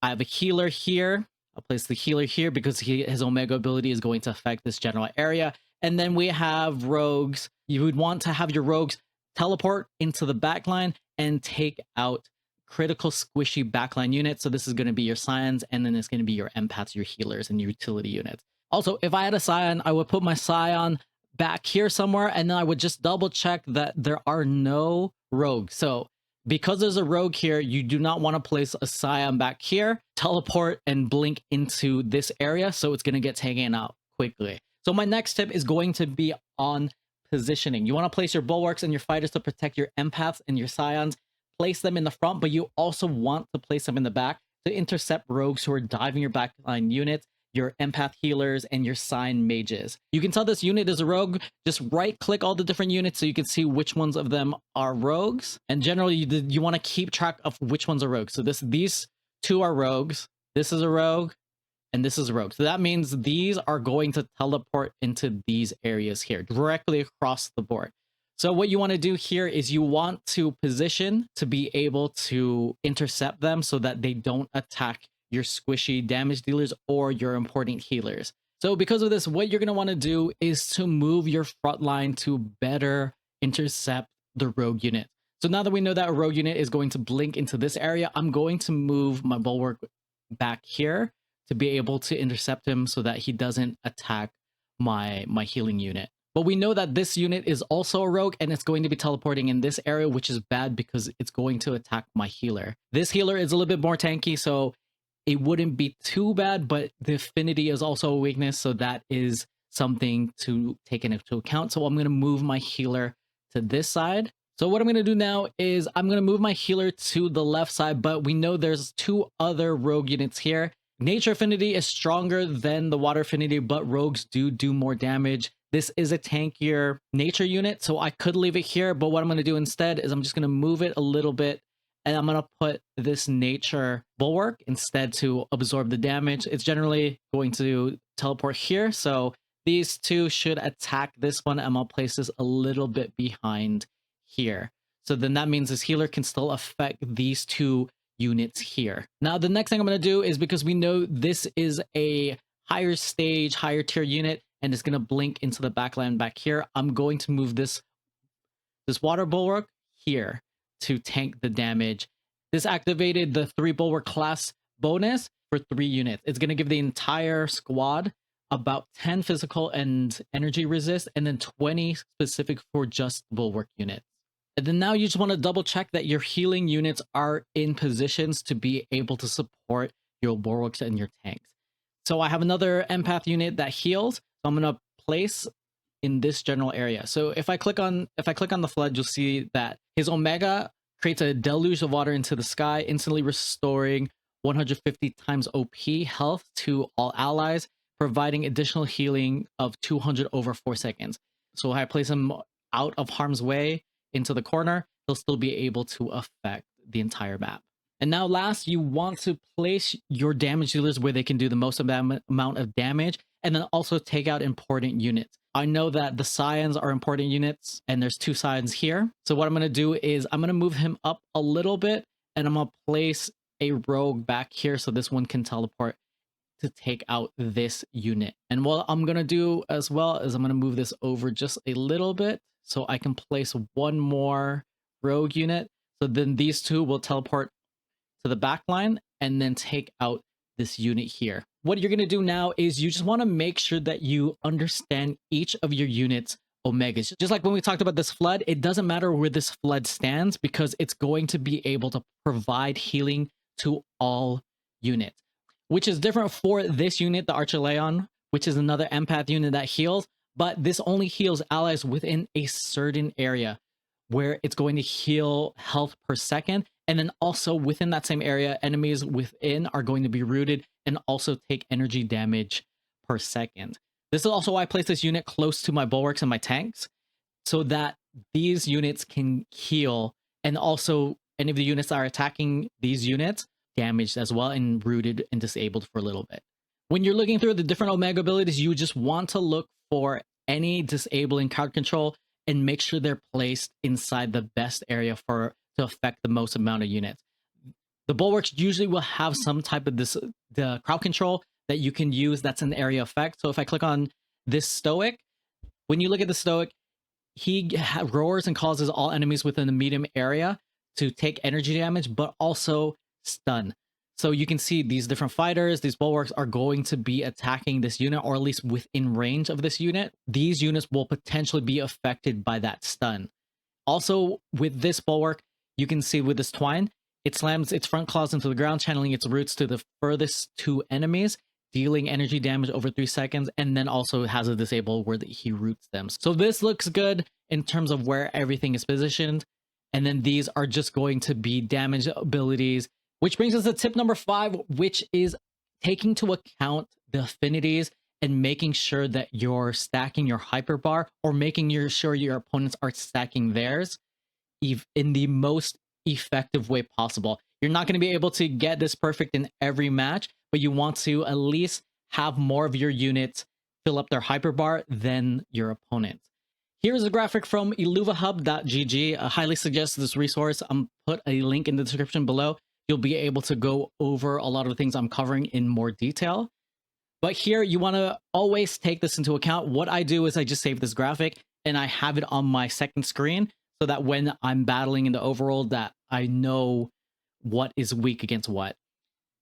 I have a healer here. I'll place the healer here because his Omega ability is going to affect this general area. And then we have rogues. You would want to have your rogues teleport into the backline and take out critical squishy backline units. So this is going to be your scions, and then it's going to be your empaths, your healers, and your utility units. Also, if I had a scion, I would put my scion back here somewhere, and then I would just double check that there are no rogues. So because there's a rogue here, you do not want to place a scion back here, teleport and blink into this area, so it's going to get taken out quickly. So my next tip is going to be on positioning. You want to place your bulwarks and your fighters to protect your empaths and your scions. Place them in the front, but you also want to place them in the back to intercept rogues who are diving your backline units, your empath healers, and your sign mages. You can tell this unit is a rogue. Just right click all the different units so you can see which ones of them are rogues. And generally you want to keep track of which ones are rogues. So these two are rogues. This is a rogue, and this is a rogue. So that means these are going to teleport into these areas here, directly across the board. So what you want to do here is you want to position to be able to intercept them so that they don't attack your squishy damage dealers or your important healers. So because of this, what you're going to want to do is to move your front line to better intercept the rogue unit. So now that we know that a rogue unit is going to blink into this area, I'm going to move my bulwark back here to be able to intercept him so that he doesn't attack my healing unit. But we know that this unit is also a rogue, and it's going to be teleporting in this area, which is bad because it's going to attack my healer. This healer is a little bit more tanky, so it wouldn't be too bad, but the affinity is also a weakness, so that is something to take into account. So I'm going to move my healer to this side. So what I'm going to do now is I'm going to move my healer to the left side, but we know there's two other rogue units here. Nature affinity is stronger than the water affinity, but rogues do more damage. This is a tankier nature unit, so I could leave it here, but what I'm going to do instead is I'm just going to move it a little bit, and I'm going to put this nature bulwark instead to absorb the damage. It's generally going to teleport here, so these two should attack this one. I'm going to place this a little bit behind here. So then that means this healer can still affect these two units here. Now, the next thing I'm going to do is, because we know this is a higher stage, higher tier unit, and it's going to blink into the backline back here, I'm going to move this water bulwark here to tank the damage. This activated the 3 bulwark class bonus for 3 units. It's going to give the entire squad about 10 physical and energy resist, and then 20 specific for just bulwark units. And then now you just want to double check that your healing units are in positions to be able to support your bulwarks and your tanks. So I have another empath unit that heals. So I'm going to place in this general area. So if I click on the flood, you'll see that his Omega creates a deluge of water into the sky, instantly restoring 150 times OP health to all allies, providing additional healing of 200 over 4 seconds. So if I place him out of harm's way into the corner, he'll still be able to affect the entire map. And now last, you want to place your damage dealers where they can do the most amount of damage, and then also take out important units. I know that the Scions are important units, and there's 2 Scions here. So what I'm going to do is I'm going to move him up a little bit, and I'm going to place a rogue back here so this one can teleport to take out this unit. And what I'm going to do as well is I'm going to move this over just a little bit so I can place one more rogue unit. So then these 2 will teleport to the back line and then take out this unit here. What you're going to do now is you just want to make sure that you understand each of your units' omegas. Just like when we talked about this flood, it doesn't matter where this flood stands because it's going to be able to provide healing to all units, which is different for this unit, the Archeleon, which is another empath unit that heals, but this only heals allies within a certain area where it's going to heal health per second. And then also within that same area, enemies within are going to be rooted and also take energy damage per second. This is also why I place this unit close to my bulwarks and my tanks, so that these units can heal, and also any of the units that are attacking these units damaged as well and rooted and disabled for a little bit. When you're looking through the different Omega abilities, you just want to look for any disabling crowd control and make sure they're placed inside the best area to affect the most amount of units. The bulwarks usually will have some type of the crowd control that you can use that's an area effect. So if I click on this Stoic, when you look at the Stoic, he roars and causes all enemies within the medium area to take energy damage, but also stun. So you can see these different fighters, these bulwarks are going to be attacking this unit, or at least within range of this unit. These units will potentially be affected by that stun. Also, with this bulwark, you can see with this twine, it slams its front claws into the ground, channeling its roots to the furthest 2 enemies, dealing energy damage over 3 seconds, and then also has a disable where he roots them. So this looks good in terms of where everything is positioned. And then these are just going to be damage abilities, which brings us to tip number 5, which is taking into account the affinities and making sure that you're stacking your hyperbar, or making sure your opponents are stacking theirs in the most effective way possible. You're not going to be able to get this perfect in every match, but you want to at least have more of your units fill up their hyperbar than your opponents. Here's a graphic from illuvahub.gg. I highly suggest this resource. I'm put a link in the description below. You'll be able to go over a lot of the things I'm covering in more detail. But here, you want to always take this into account. What I do is I just save this graphic and I have it on my second screen, so that when I'm battling in the overworld, that I know what is weak against what.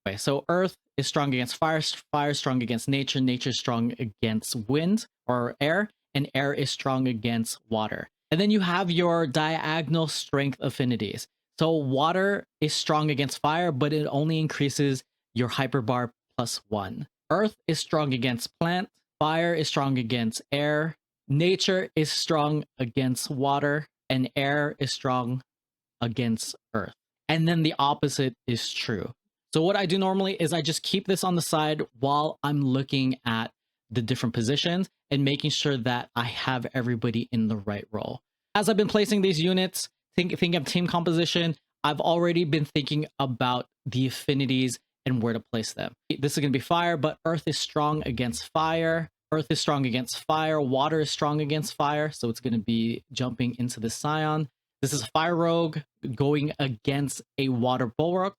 Okay, so Earth is strong against fire, fire is strong against nature, nature is strong against wind or air, and air is strong against water. And then you have your diagonal strength affinities. So water is strong against fire, but it only increases your hyperbar +1. Earth is strong against plant, fire is strong against air, nature is strong against water, and air is strong against earth. And then the opposite is true. So what I do normally is I just keep this on the side while I'm looking at the different positions and making sure that I have everybody in the right role. As I've been placing these units, think of team composition, I've already been thinking about the affinities and where to place them. This is going to be fire, but earth is strong against fire. Earth is strong against fire. Water is strong against fire. So it's going to be jumping into the Scion. This is a fire rogue going against a water bulwark.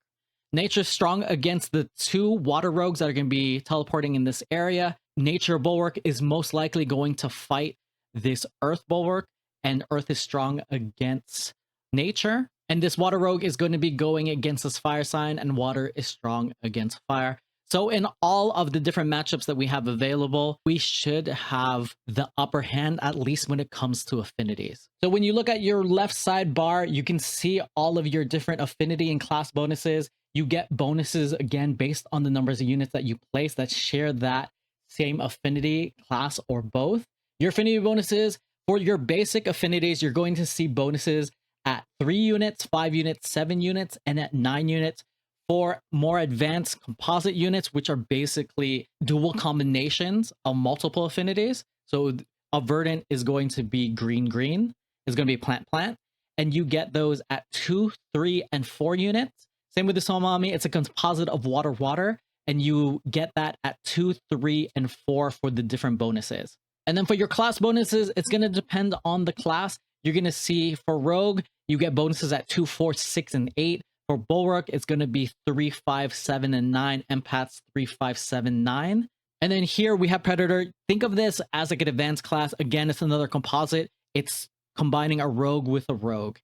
Nature is strong against the 2 water rogues that are going to be teleporting in this area. Nature bulwark is most likely going to fight this earth bulwark, and earth is strong against nature. And this water rogue is going to be going against this fire sign, and water is strong against fire. So in all of the different matchups that we have available, we should have the upper hand, at least when it comes to affinities. So when you look at your left side bar, you can see all of your different affinity and class bonuses. You get bonuses, again, based on the numbers of units that you place that share that same affinity, class, or both. Your affinity bonuses, for your basic affinities, you're going to see bonuses at 3 units, 5 units, 7 units, and at 9 units. For more advanced composite units, which are basically dual combinations of multiple affinities. So a verdant is going to be green, is going to be plant, and you get those at 2, 3, and 4 units. Same with the Somami, it's a composite of water, and you get that at 2, 3, and 4 for the different bonuses. And then for your class bonuses, it's going to depend on the class. You're going to see for Rogue, you get bonuses at 2, 4, 6, and 8. For Bulwark, it's going to be 3, 5, 7, and 9. Empaths 3, 5, 7, 9. And then here we have Predator. Think of this as like an advanced class. Again, it's another composite. It's combining a rogue with a rogue.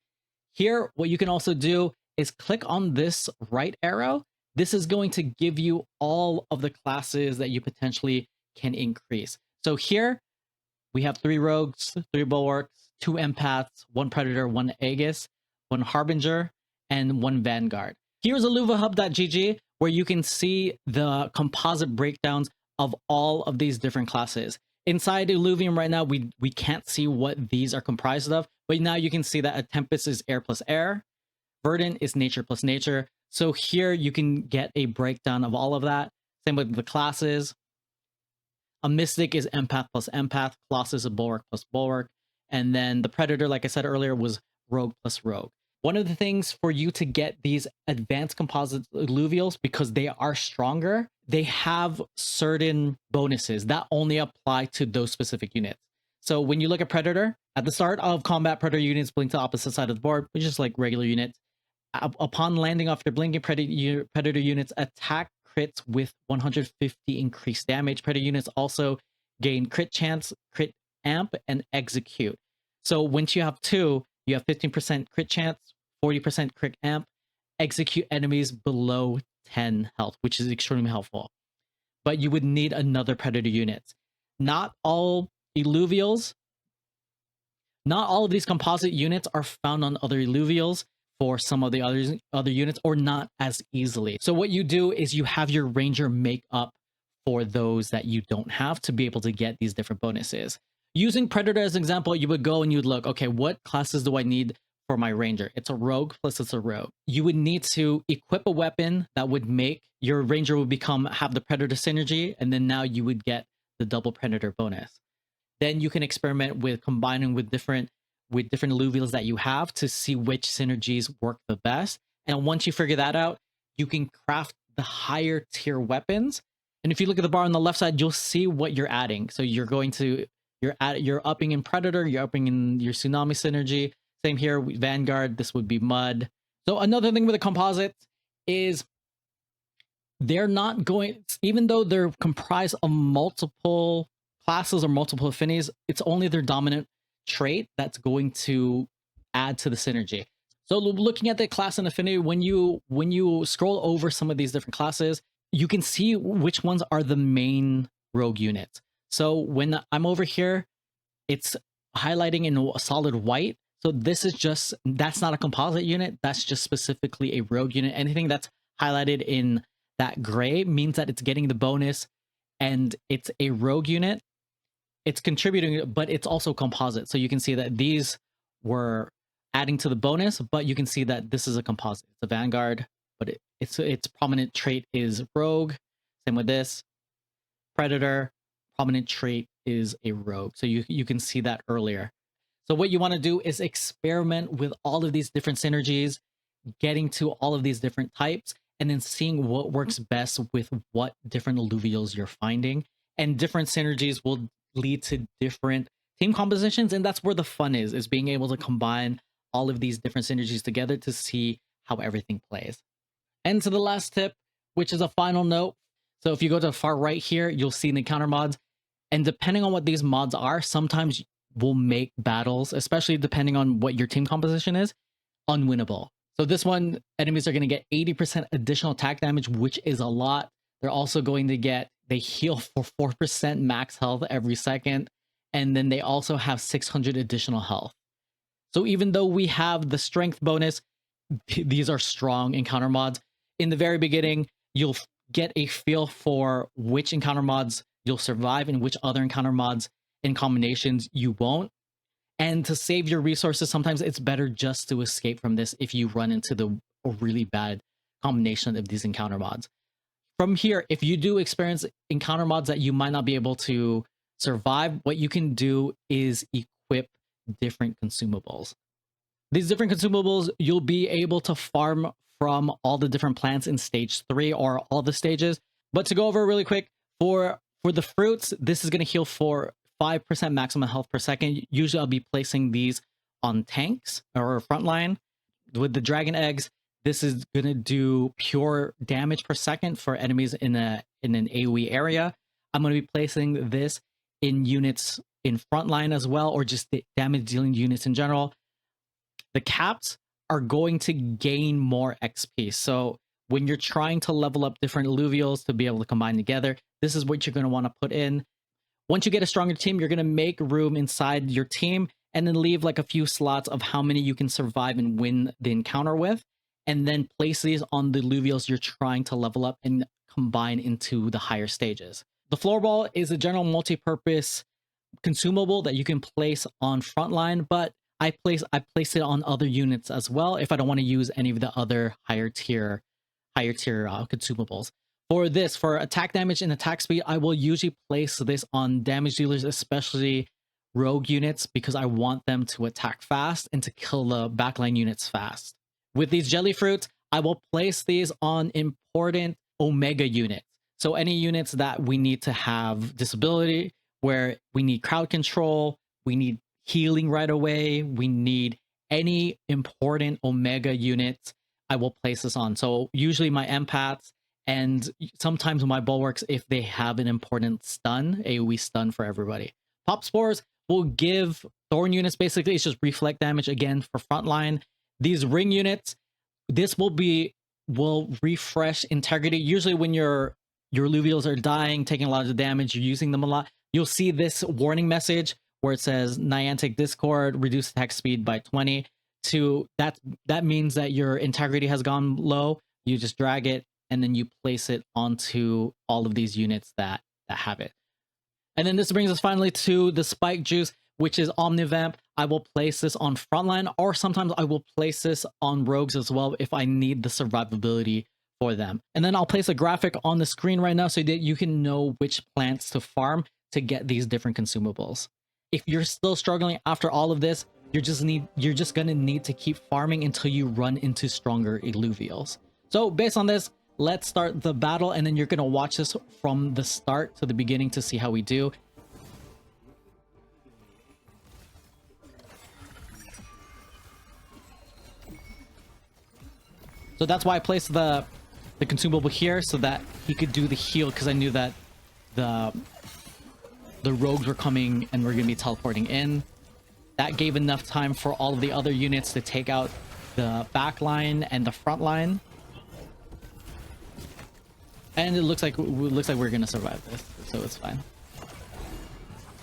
Here, what you can also do is click on this right arrow. This is going to give you all of the classes that you potentially can increase. So here we have 3 rogues, 3 bulwarks, 2 empaths, 1 predator, 1 aegis, 1 harbinger, and 1 vanguard. Here's illuvahub.gg where you can see the composite breakdowns of all of these different classes. Inside Illuvium right now, we can't see what these are comprised of, but now you can see that a Tempest is air plus air, Verdant is nature plus nature. So here you can get a breakdown of all of that. Same with the classes. A Mystic is empath plus empath, Colossus is bulwark plus bulwark, and then the Predator, like I said earlier, was rogue plus rogue. One of the things for you to get these advanced composite Illuvials, because they are stronger, they have certain bonuses that only apply to those specific units. So when you look at Predator, at the start of combat, Predator units blink to the opposite side of the board, which is like regular units. Upon landing off their blinking, Predator units attack crits with 150 increased damage. Predator units also gain crit chance, crit amp, and execute. So once you have 2, you have 15% crit chance, 40% crit amp, execute enemies below 10 health, which is extremely helpful. But you would need another Predator unit. Not all Illuvials, not all of these composite units are found on other Illuvials for some of the other units, or not as easily. So what you do is you have your Ranger make up for those that you don't have to be able to get these different bonuses. Using Predator as an example, you would go and you'd look, okay, what classes do I need for my Ranger? It's a rogue plus it's a rogue. You would need to equip a weapon that would make your Ranger would have the Predator synergy, and then now you would get the double Predator bonus. Then you can experiment with combining with different Illuvials that you have to see which synergies work the best. And once you figure that out, you can craft the higher tier weapons. And if you look at the bar on the left side, you'll see what you're adding. So you're upping in Predator, you're upping in your Tsunami synergy. Same here, Vanguard, this would be Mud. So another thing with the composites is they're not going, even though they're comprised of multiple classes or multiple affinities, it's only their dominant trait that's going to add to the synergy. So looking at the class and affinity, when you scroll over some of these different classes, you can see which ones are the main rogue units. So when I'm over here, it's highlighting in a solid white. So that's not a composite unit. That's just specifically a rogue unit. Anything that's highlighted in that gray means that it's getting the bonus and it's a rogue unit. It's contributing, but it's also composite. So you can see that these were adding to the bonus, but you can see that this is a composite. It's a Vanguard, but its prominent trait is rogue. Same with this. Predator, prominent trait is a rogue. So you can see that earlier. So what you want to do is experiment with all of these different synergies, getting to all of these different types, and then seeing what works best with what different Illuvials you're finding. And different synergies will lead to different team compositions, and that's where the fun is being able to combine all of these different synergies together to see how everything plays. And to the last tip, which is a final note. So if you go to the far right here, you'll see the encounter mods, and depending on what these mods are, sometimes will make battles, especially depending on what your team composition is, unwinnable. So this one, enemies are going to get 80% additional attack damage, which is a lot. They're also going to get, they heal for 4% max health every second. And then they also have 600 additional health. So even though we have the strength bonus, these are strong encounter mods. In the very beginning, you'll get a feel for which encounter mods you'll survive and which other encounter mods in combinations you won't. And to save your resources, sometimes it's better just to escape from this if you run into a really bad combination of these encounter mods. From here, if you do experience encounter mods that you might not be able to survive, what you can do is equip different consumables. These different consumables, you'll be able to farm from all the different plants in stage 3 or all the stages. But to go over really quick, for the fruits, this is going to heal for 5% maximum health per second. Usually I'll be placing these on tanks or frontline. With the dragon eggs, this is going to do pure damage per second for enemies in an AoE area. I'm going to be placing this in units in frontline as well, or just the damage dealing units in general. The caps are going to gain more XP. So when you're trying to level up different Illuvials to be able to combine together, this is what you're going to want to put in. Once you get a stronger team, you're going to make room inside your team and then leave like a few slots of how many you can survive and win the encounter with, and then place these on the Illuvials you're trying to level up and combine into the higher stages. The floorball is a general multi-purpose consumable that you can place on frontline, but I place it on other units as well if I don't want to use any of the other higher tier consumables. For this, for attack damage and attack speed, I will usually place this on damage dealers, especially rogue units, because I want them to attack fast and to kill the backline units fast. With these jelly fruits, I will place these on important Omega units. So any units that we need to have disability, where we need crowd control, we need healing right away, we need any important Omega units, I will place this on. So usually my empaths and sometimes my bulwarks if they have an important stun, AoE stun for everybody. Pop spores will give thorn units, basically it's just reflect damage again for frontline. These ring units, this will refresh integrity. Usually when your Illuvials are dying, taking a lot of damage, you're using them a lot, you'll see this warning message where it says Niantic Discord, reduce attack speed by 20. That means that your integrity has gone low. You just drag it and then you place it onto all of these units that have it. And then this brings us finally to the spike juice, which is Omnivamp. I will place this on frontline, or sometimes I will place this on rogues as well if I need the survivability for them. And then I'll place a graphic on the screen right now so that you can know which plants to farm to get these different consumables. If you're still struggling after all of this, you're just gonna need to keep farming until you run into stronger Illuvials. So based on this, let's start the battle, and then you're gonna watch this from the start to the beginning to see how we do. So that's why I placed the consumable here, so that he could do the heal, because I knew that the rogues were coming and we're going to be teleporting in. That gave enough time for all of the other units to take out the back line and the front line. And it looks like we're going to survive this, so it's fine.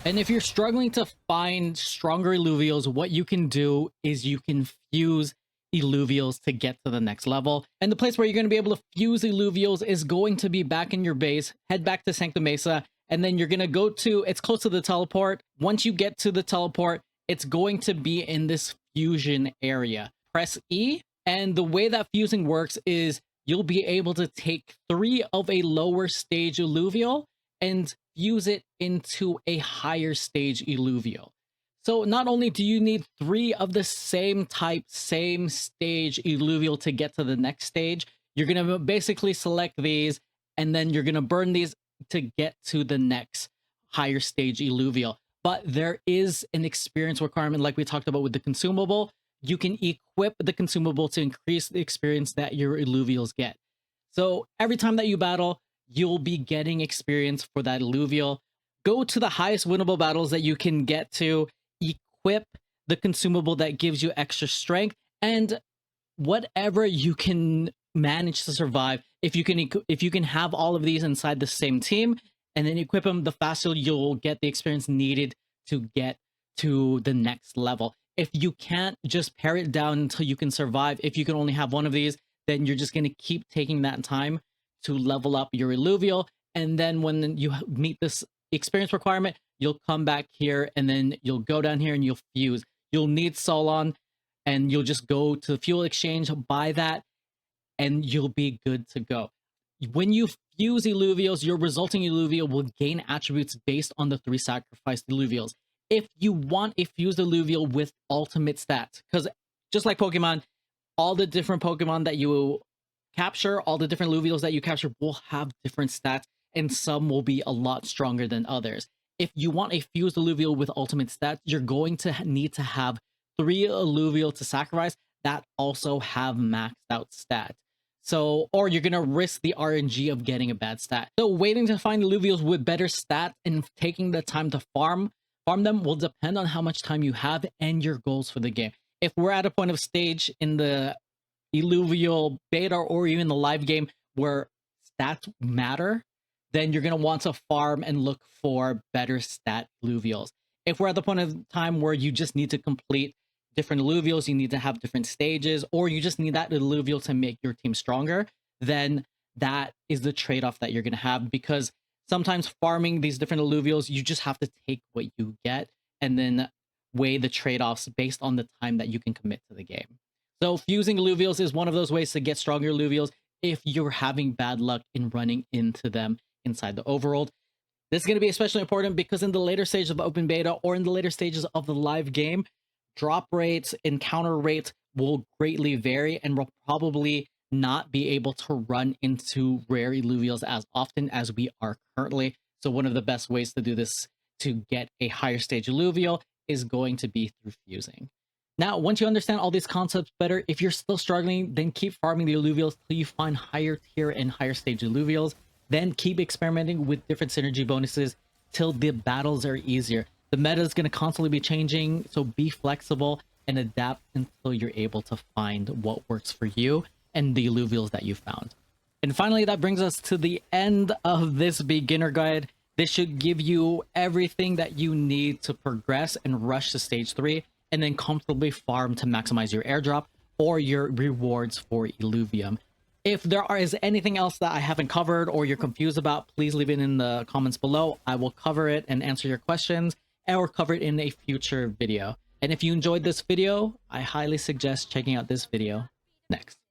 And if you're struggling to find stronger Illuvials, what you can do is you can fuse Illuvials to get to the next level. And the place where you're going to be able to fuse Illuvials is going to be back in your base. Head back to Sanctum Mesa, and then you're going to go to, it's close to the teleport. Once you get to the teleport, it's going to be in this fusion area. Press E, and the way that fusing works is you'll be able to take 3 of a lower stage Illuvial and fuse it into a higher stage Illuvial. So not only do you need 3 of the same type, same stage Illuvial to get to the next stage, you're going to basically select these, and then you're going to burn these to get to the next higher stage Illuvial. But there is an experience requirement like we talked about with the consumable. You can equip the consumable to increase the experience that your Illuvials get. So every time that you battle, you'll be getting experience for that Illuvial. Go to the highest winnable battles that you can get to, equip the consumable that gives you extra strength, and whatever you can manage to survive. if you can have all of these inside the same team and then equip them, the faster you'll get the experience needed to get to the next level. If you can't, just pare it down until you can survive. If you can only have one of these, then you're just going to keep taking that time to level up your Illuvial. And then when you meet this experience requirement, you'll come back here and then you'll go down here and you'll fuse. You'll need Solon and you'll just go to the fuel exchange, buy that, and you'll be good to go. When you fuse Illuvials, your resulting Illuvial will gain attributes based on the 3 sacrificed Illuvials. If you want a fused Illuvial with ultimate stats, because just like Pokemon, all the different Pokemon that you capture, all the different Illuvials that you capture will have different stats, and some will be a lot stronger than others. If you want a fused Illuvial with ultimate stats, you're going to need to have 3 Illuvial to sacrifice that also have maxed out stats. So, or you're gonna risk the RNG of getting a bad stat. So waiting to find Illuvials with better stats and taking the time to farm them will depend on how much time you have and your goals for the game. If we're at a point of stage in the Illuvial beta or even the live game where stats matter, then you're gonna want to farm and look for better stat Illuvials. If we're at the point of time where you just need to complete different Illuvials, you need to have different stages, or you just need that Illuvial to make your team stronger, then that is the trade-off that you're going to have, because sometimes farming these different Illuvials, you just have to take what you get and then weigh the trade-offs based on the time that you can commit to the game. So fusing Illuvials is one of those ways to get stronger Illuvials if you're having bad luck in running into them inside the overworld. This is going to be especially important because in the later stages of open beta or in the later stages of the live game, drop rates, encounter rates will greatly vary and will probably not be able to run into rare Illuvials as often as we are currently. So one of the best ways to do this to get a higher stage Illuvial is going to be through fusing. Now, once you understand all these concepts better, if you're still struggling, then keep farming the Illuvials till you find higher tier and higher stage Illuvials. Then keep experimenting with different synergy bonuses till the battles are easier. The meta is going to constantly be changing, so be flexible and adapt until you're able to find what works for you and the Illuvials that you found. And finally, that brings us to the end of this beginner guide. This should give you everything that you need to progress and rush to stage 3, and then comfortably farm to maximize your airdrop or your rewards for Illuvium. If there is anything else that I haven't covered or you're confused about, please leave it in the comments below. I will cover it and answer your questions, or cover it in a future video. And if you enjoyed this video, I highly suggest checking out this video next.